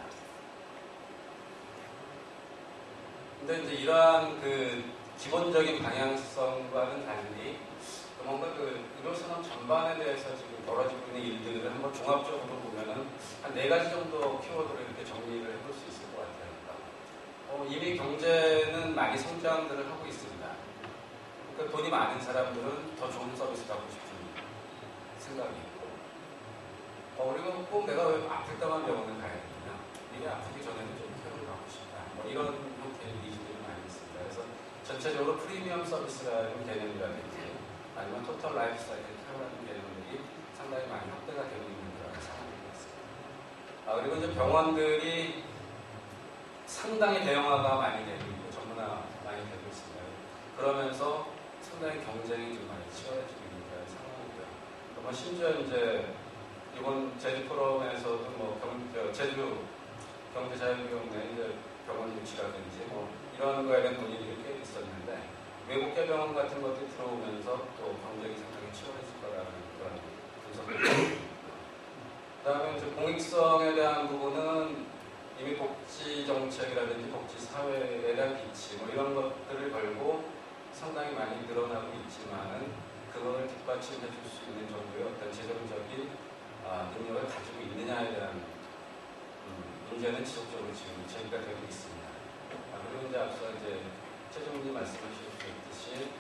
근데 이제 이러한 기본적인 방향성과는 달리 뭔가 의료 산업 전반에 대해서 지금 벌어지고 있는 일들을 한번 종합적으로 보면은 한 4가지 정도 키워드로 이렇게 정리를 해볼 수 있을 것 같아요. 이미 경제는 많이 성장들을 하고 있습니다. 그러니까 돈이 많은 사람들은 더 좋은 서비스 받고 싶은 생각이 있고 그리고 꼭 내가 왜 아플 때만 병원을 가야 되냐 미리 아프기 전에는 좀 케어를 받고 싶다 이런 형태의 니즈들이 많이 있습니다. 그래서 전체적으로 프리미엄 서비스라는 개념이라든지 아니면 토탈 라이프 사이클 케어라는 개념들이 상당히 많이 확대가 되고 있는 그런 상황인 것 같습니다. 그리고 이제 병원들이 상당히 대형화가 많이 되고 있고 전문화 많이 되고 있습니다. 그러면서 상당히 경쟁이 좀 많이 치열해지고 있는 그런 상황이고요. 심지어 이제 이번 제주 포럼에서도 제주 경제자유기업내 이제 병원 유치라든지 이런 거에 대한 논의들이 꽤 있었는데 외국 개병원 같은 것들이 들어오면서 또 경쟁이 상당히 치열해질 거라는 그런 분석을 했습니다. 그다음에 이제 공익성에 대한 부분은 이미 복지 정책이라든지 복지 사회에 대한 기치 이런 것들을 걸고 상당히 많이 늘어나고 있지만은 그걸 뒷받침해 줄 수 있는 정도의 어떤 재정적인 능력을 가지고 있느냐에 대한 문제는 지속적으로 지금 제기가 되고 있습니다. 그리고 이제 앞서 이제 최종님 말씀하셨듯이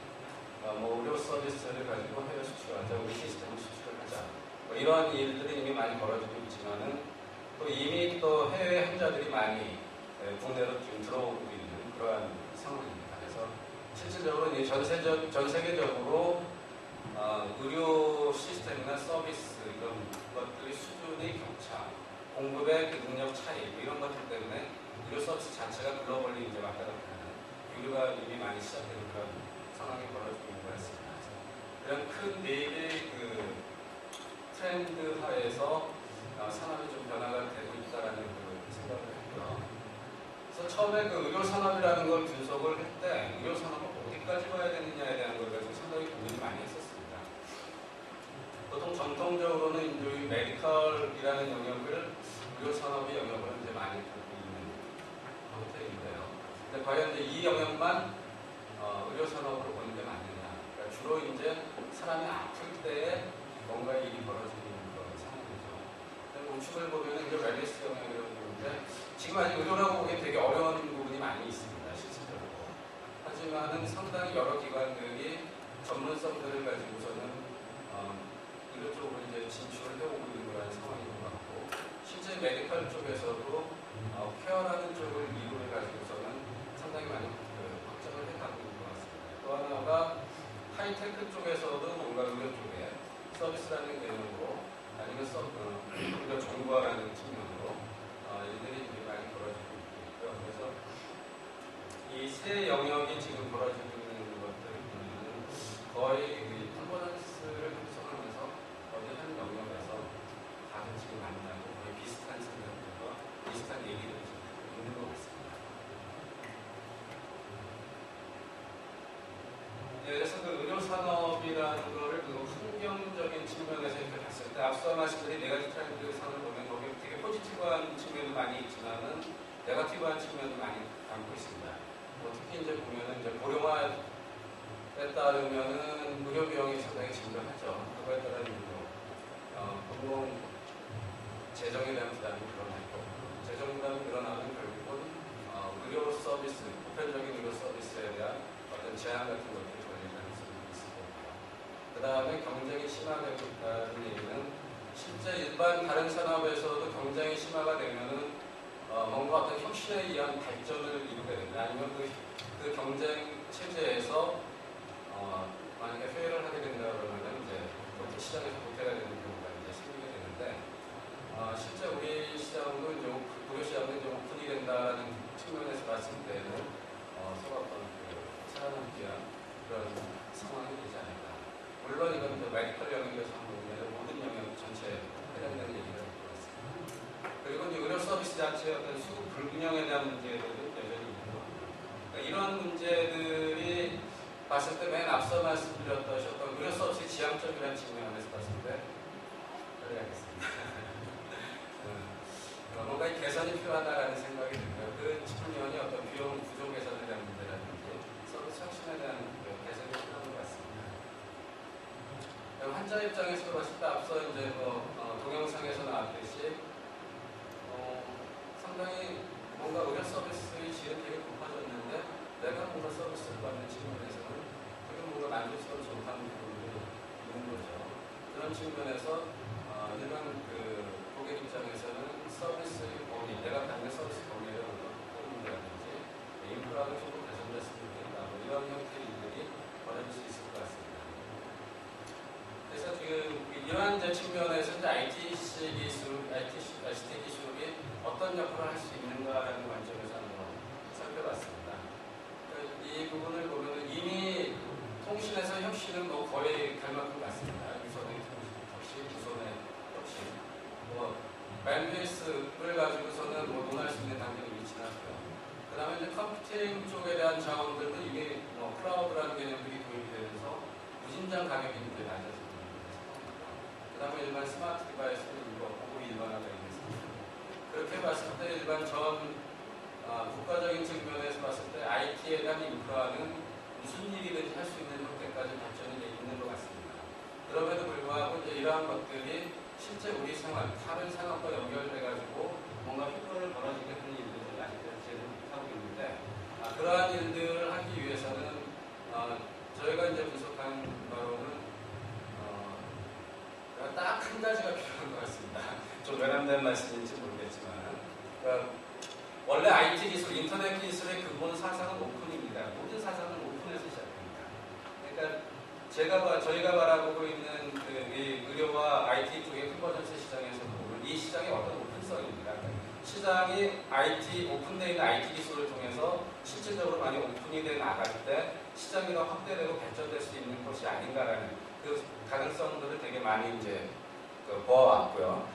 이런 일들이 이미 많이 벌어지고 있지만은 또 이미 또 해외 환자들이 많이 국내로 지금 들어오고 있는 그러한 상황입니다. 그래서 실질적으로 이제 전 세계적으로 의료 시스템이나 서비스 이런 것들의 수준의 격차, 공급의 그 능력 차이 이런 것들 때문에 의료 서비스 자체가 글로벌리 이제 왔다 갔다 하는 교류가 이미 많이 시작되는 그런 상황이 벌어지고 있는 것 같습니다. 그래서 이런 큰 내일의 그 트렌드 하에서 산업이 좀 변화가 되고 있다라는 그 생각을 했고요. 그래서 처음에 그 의료 산업이라는 걸 분석을 할 때 의료 산업을 어디까지 봐야 되느냐에 대한 걸 가지고 상당히 고민을 많이 했었습니다. 보통 전통적으로는 이제 메디컬이라는 영역을 의료 산업의 영역으로 이제 많이 보고 있는 형태인데요. 근데 과연 이제 이 영역만 의료 산업으로 보는 게 맞느냐? 그러니까 주로 이제 사람이 아플 때에 뭔가 일이 벌어지는 그런 상황이죠. 우측을 보면 이제 웰니스 영역이라고 보는데 지금 아직 의료라고 보기엔 되게 어려운 부분이 많이 있습니다. 실질적으로. 하지만은 상당히 여러 기관들이 전문성들을 가지고서는 의료 쪽으로 이제 진출을 해오고 있는 그런 상황인 것 같고, 실제 메디컬 쪽에서도 케어라는 쪽을 이유를 가지고서는 상당히 많이 확장을 해가고 있는 것 같습니다. 또 하나가 하이테크 쪽에서도 뭔가 의료 쪽에 서비스라는 개념으로 아니면 의료 정보화라는 측면으로 일들이 되게 많이 벌어지고 있고요. 그래서 이 세 영역이 지금 벌어지고 있는 것들을 보면 거의 컨버전스를 형성하면서 어디 한 영역에서 다들 지금 만나고 거의 비슷한 생각들과 비슷한 얘기들이 지금 있는 것 같습니다. 네, 그래서 그 의료 산업이라는 거를 그 환경적인 측면에서 이렇게 봤을 때 앞서 말씀드린 네가티브 트렌드 상을 보면 거기 되게 포지티브한 측면도 많이 있지만은 네가티브한 측면도 많이 담고 있습니다. 특히 이제 보면은 이제 고령화에 따르면은 의료 비용이 상당히 증가하죠. 그거에 따른 공공 재정에 대한 부담이 늘어나고, 재정 부담이 늘어나면 결국은 의료 서비스, 보편적인 의료 서비스에 대한 어떤 제한 같은 것들이 걸릴 가능성이 있을 거고요. 그 다음에 경쟁이 심화되고 있다는 얘기는 실제 일반 다른 산업에서도 경쟁이 심화가 되면은 뭔가 어떤 혁신에 의한 발전을 이루게 된다. 아니면 그 경쟁 체제에서 만약에 회의를 하게 된다 그러면 이제 시장에서 도태가 되는 경우가 이제 생기게 되는데 실제 우리 시장도 이제 의료 시장도 이제 오픈이 된다는 측면에서 봤을 때는 서로 어떤 살아남기 위한 그런 상황이 되지 않을까. 물론 이건 이제 메디컬 영역에서 보면 모든 영역 전체에 해당되는 얘기가 될 것 같습니다. 그리고 이제 의료 서비스 자체의 어떤 수급 불균형에 대한 문제들도 여전히 있는 것 같고요. 그러니까 이런 문제들이 봤을 때 맨 앞서 말씀드렸던 의료 서비스 지향적이라는 측면에서 봤을 때 처리하겠습니다. 뭔가 개선이 필요하다라는 생각이 들고요. 그 측면이 어떤 비용 구조 개선에 대한 문제라든지 서비스 혁신에 대한 개선이 필요한 것 같습니다. 환자 입장에서 봤을 때 앞서 이제 동영상에서 나왔듯이 상당히 뭔가 의료 서비스의 질은 되게 높아졌는데 내가 뭔가 서비스를 받는 측면에서는 되게 뭔가 만족스럽지 못한 부분이 있는 거죠. 그런 측면에서 일반 고객 입장에서는 서비스의 범위, 내가 받는 서비스 범위를 높인다든지 인프라가 조금 개선됐으면 좋겠다. 이런 형태의 일들이 벌어질 수 있을 것 같습니다. 그래서 지금 이러한 이제 측면에서 이제 ICT 기술이 어떤 역할을 할 수 있는가라는 관점에서 한번 살펴봤습니다. 이 부분을 보면 이미 통신에서 혁신은 거의 갈 만큼 같습니다. 유선의 혁신, 무선의 혁신. 밴드위스를 가지고서는 논할 수 있는 단계는 이미 지났고요. 그 다음에 이제 컴퓨팅 쪽에 대한 자원들도 이미 클라우드라는 개념들이 도입이 되면서 무진장 가격이 이제 낮아지고 그 다음에 일반 스마트 디바이스는 보고 일반화가 있습니다. 그렇게 봤을 때 일반 국가적인 측면에서 봤을 때 IT에 대한 인프라는 무슨 일이든지 할 수 있는 형태까지 발전이 있는 것 같습니다. 그럼에도 불구하고 이제 이러한 것들이 실제 우리 생활, 다른 산업과 연결돼가지고 뭔가 효과를 벌어지게 하는 일들을 아직까지 제대로 못하고 있는데 그러한 일들을 하기 위해서는 저희가 이제 분석한 바로는 딱 한 가지가 말씀인지 모르겠지만, 그러니까 원래 IT 기술, 인터넷 기술의 근본 사상은 오픈입니다. 모든 사상은 오픈에서 시작합니다. 그러니까 저희가 바라보고 있는 이 의료와 IT 쪽의 컨버전스 시장에서도 이 시장의 어떤 오픈성입니다. 그러니까 시장이 오픈되어 있는 IT 기술을 통해서 실질적으로 많이 오픈이 돼 나갈 때 시장이 더 확대되고 발전될 수 있는 것이 아닌가라는 그 가능성들을 되게 많이 이제 보아왔고요.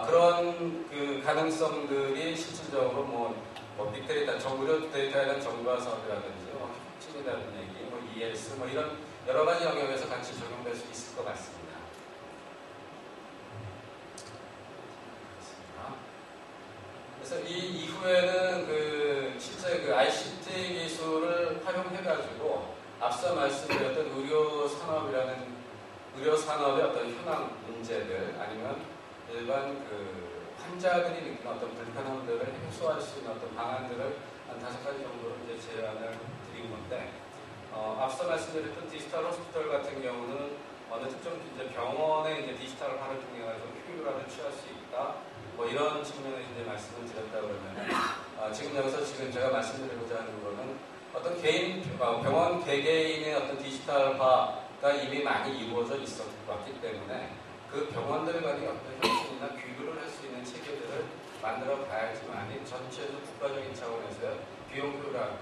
그런 그 가능성들이 실질적으로 뭐 빅데이터, 의료 데이터에 대한 정보화 사업이라든지 혁신이라는 얘기, ELS 이런 여러 가지 영역에서 같이 적용될 수 있을 것 같습니다. 그래서 이 이후에는 실제 ICT 기술을 활용해가지고 앞서 말씀드렸던 의료 산업의 어떤 현황 문제들 아니면 일반 환자들이 느끼는 어떤 불편함들을 해소할 수 있는 어떤 방안들을 한 5가지 정도로 이제 제안을 드린 건데, 앞서 말씀드렸던 디지털 호스피털 같은 경우는 어느 특정 이제 병원의 이제 디지털화를 통해 가지고 효율화를 취할 수 있다. 이런 측면에서 이제 말씀을 드렸다 그러면 지금 여기서 제가 말씀드리고자 하는 거는 어떤 병원 개개인의 어떤 디지털화가 이미 많이 이루어져 있었기 때문에 그 병원들 간의 어떤 혁신이나 규율을 할 수 있는 체계들을 만들어 봐야지만 전체적 국가적인 차원에서 비용 효율화를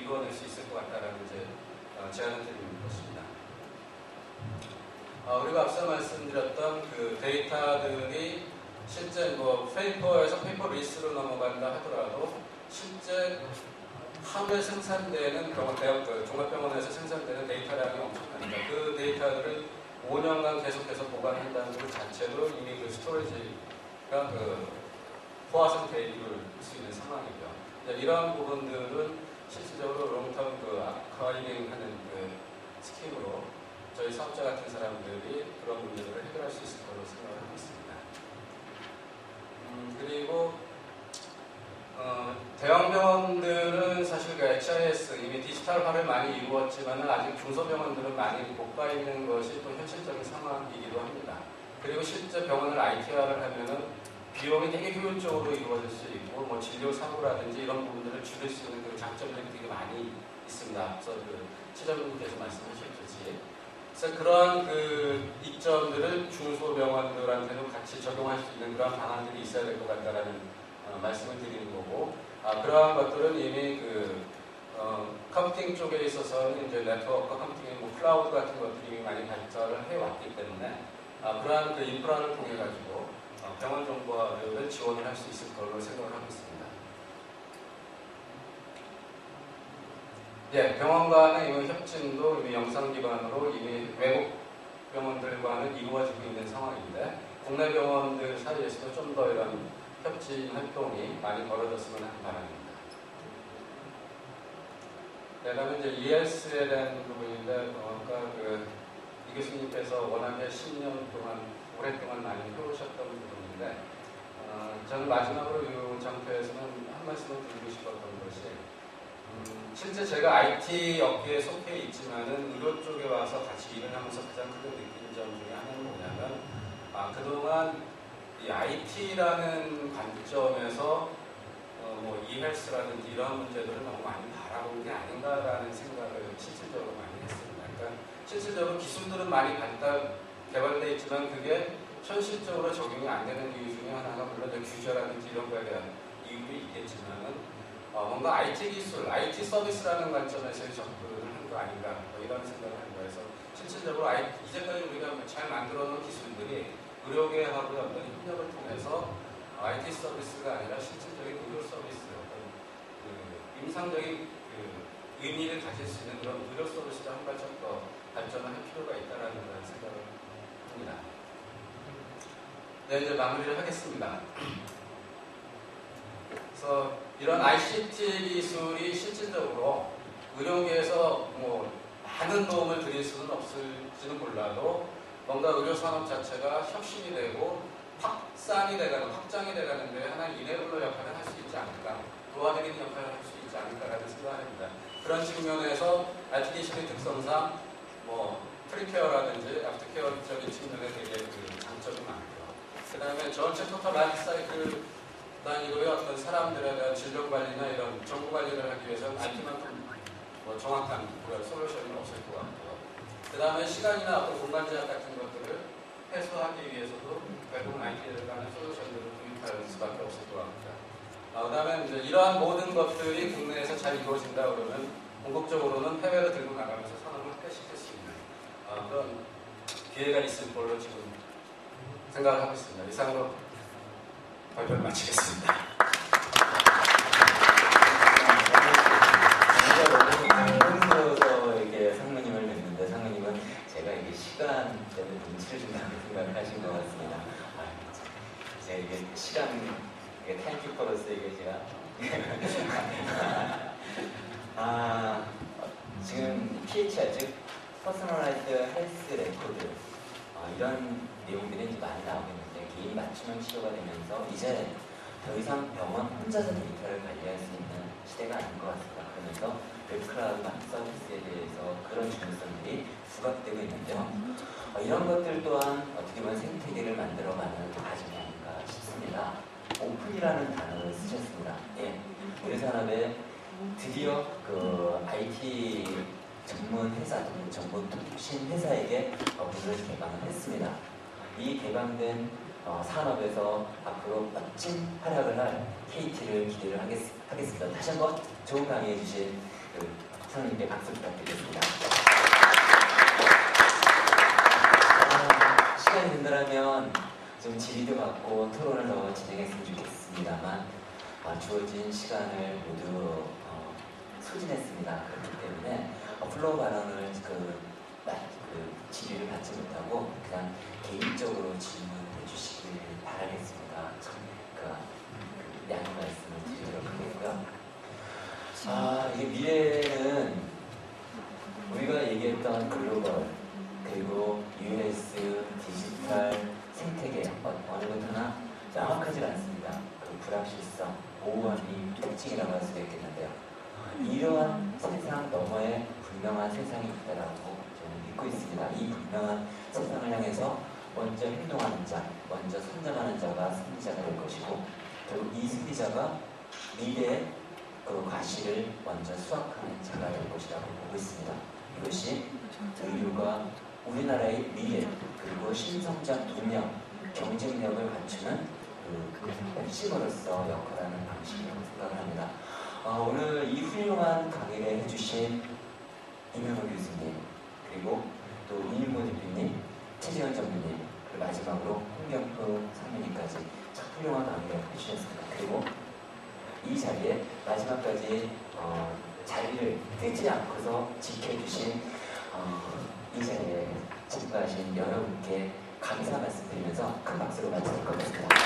이루어낼 수 있을 것 같다라는 이제 제안을 드리는 것입니다. 그리고 앞서 말씀드렸던 그 데이터들이 실제 페이퍼에서 페이퍼 리스로 넘어간다 하더라도 실제 하루에 생산되는 종합병원에서 생산되는 데이터량이 엄청납니다. 그 데이터들을 5년간 계속해서 보관한다는 것 자체로 이미 그 스토리지가 포화 상태에 이룰 수 있는 상황이고요. 이러한 부분들은 실질적으로 롱텀 아카이빙 하는 스킬로 저희 사업자 같은 사람들이 그런 문제들을 해결할 수 있을 거로 생각을 하고 있습니다. 그리고 대형병원들은 사실 HIS 이미 디지털화를 많이 이루었지만 아직 중소병원들은 많이 못 가 있는 것이 또 현실적인 상황이기도 합니다. 그리고 실제 병원을 IT화를 하면은 비용이 되게 효율적으로 이루어질 수 있고 진료 사고라든지 이런 부분들을 줄일 수 있는 그 장점들이 되게 많이 있습니다. 앞서 치장님께서 말씀하셨듯이. 그래서 그러한 이점들을 중소병원들한테도 같이 적용할 수 있는 그런 방안들이 있어야 될 것 같다라는 말씀을 드리는 거고, 그러한 것들은 이미 컴퓨팅 쪽에 있어서는 이제 네트워크 컴퓨팅, 클라우드 같은 것들이 많이 발전을 해왔기 때문에 그러한 인프라를 통해 가지고 병원 정보화를 지원을 할 수 있을 걸로 생각을 하고 있습니다. 병원 간의 협진도 이미 영상 기반으로 이미 외국 병원들과는 이루어지고 있는 상황인데 국내 병원들 사이에서도 좀 더 이런 협진 활동이 많이 벌어졌으면 하는 바람입니다. 그다음에 이제 ELS에 대한 부분인데 아까 이 교수님께서 워낙에 10년 동안 오랫동안 많이 해오셨던 부분인데 저는 마지막으로 이 장표에서는 한 말씀을 드리고 싶었던 것이 실제 제가 IT 업계에 속해 있지만은 의료 쪽에 와서 같이 일을 하면서 가장 크게 느낀 점 중에 하나는 뭐냐면 그동안 이 IT라는 관점에서 eHealth라든지 이러한 문제들을 너무 많이 바라본 게 아닌가라는 생각을 실질적으로 많이 했습니다. 그러니까 실질적으로 기술들은 많이 개발되어 있지만 그게 현실적으로 적용이 안 되는 이유 중에 하나가 물론 규제라든지 이런 거에 대한 이유도 있겠지만은 뭔가 IT 기술, IT 서비스라는 관점에서의 접근을 한 거 아닌가 이런 생각을 한 거여서 실질적으로 이제까지 우리가 잘 만들어 놓은 기술들이 의료계하고의 어떤 협력을 통해서 IT 서비스가 아니라 실질적인 의료 서비스, 어떤 임상적인 의미를 가질 수 있는 그런 의료 서비스를 한 발짝 더 발전할 필요가 있다라는 그런 생각을 합니다. 이제 마무리를 하겠습니다. 그래서 이런 ICT 기술이 실질적으로 의료계에서 많은 도움을 드릴 수는 없을지는 몰라도 뭔가 의료산업 자체가 혁신이 되고 확장이 돼가는 데 하나의 이네블러 역할을 할 수 있지 않을까, 도와드리는 역할을 할 수 있지 않을까라는 생각을 합니다. 그런 측면에서 IT 기술의 특성상 프리케어라든지 애프터케어적인 측면에 되게 장점이 많고요. 그 다음에 전체 토탈 라이프 사이클 단위로의 어떤 사람들에 대한 질병 관리나 이런 정보 관리를 하기 위해서는 IT만큼 뭐 정확한 그런 솔루션이 없을 것 같고요. 그 다음에 시간이나 어떤 공간 제약 같은 것들을 해소하기 위해서도 결국은 IT에 관한 솔루션들을 도입할 수밖에 없을 것 같습니다. 그 다음에 이제 이러한 모든 것들이 국내에서 잘 이루어진다 그러면 궁극적으로는 해외로 들고 나가면서 산업을 확대시킬 수 있는 그런 기회가 있을 걸로 지금 생각을 하고 있습니다. 이상으로 발표를 마치겠습니다. 혼자서 이게 상무님을 뵙는데 상무님은 제가 이게 시간 때문에 눈치를 준다고 생각을 하신 것 같습니다. 제가 이게 시간, 이게 타임키퍼로서 이게 제가 지금 PHR 즉 퍼스널라이즈 헬스 레코드 이런 내용들이 이제 많이 나오고 있는데 개인 맞춤형 치료가 되면서 이제 더 이상 병원 혼자서 데이터를 관리할 수 있는 시대가 아닌 것 같습니다. 그러면서 웹클라우드 서비스에 대해서 그런 중요성들이 부각되고 있는데요. 이런 것들 또한 어떻게 보면 생태계를 만들어가는 과정이 아닌가 싶습니다. 오픈이라는 단어를 쓰셨습니다. 예. 우리 산업에 드디어 그 IT 전문 회사, 정보 통신 회사에게 문을 개방을 했습니다. 이 개방된 산업에서 앞으로 멋진 활약을 할 KT를 기대를 하겠습니다. 다시 한번 좋은 강의해 주신 그 선생님께 박수 부탁드리겠습니다. 시간이 된다면 좀 질의도 받고 토론을 더 진행했으면 좋겠습니다만 주어진 시간을 모두 소진했습니다. 그렇기 때문에 플로우 발언을 질의를 받지 못하고 그냥 개인적으로 질문해 주시길 바라겠습니다. 양해 말씀을 드리도록 하겠고요. 이게 미래는 우리가 얘기했던 글로벌 그리고 US 디지털 생태계 어느 것 하나 명확하지 않습니다. 그 불확실성, 모호함이 특징이라고 할 수가 있겠는데요. 이러한 세상 너머에 분명한 세상이 있다라고 저는 믿고 있습니다. 이 분명한 세상을 향해서 먼저 행동하는 자, 먼저 선점하는 자가 승리자가 될 것이고 그리고 이 승리자가 미래의 그 과실을 먼저 수확하는 자가 될 것이라고 보고 있습니다. 이것이 인류가 우리나라의 미래 그리고 신성장 동력, 경쟁력을 갖추는 그 핵심으로서 역할하는 방식이라고 생각을 합니다. 오늘 이 훌륭한 강의를 해주신 이명호 교수님 그리고 또 이윤모 대표님, 최재현 전무님 그리고 마지막으로 홍경표 상무님까지 참 훌륭한 강의를 해주셨습니다. 그리고 이 자리에 마지막까지 자리를 뜨지 않고서 지켜주신 이 자리에 참가하신 여러분께 감사 말씀드리면서 큰 박수로 마치도록 하겠습니다.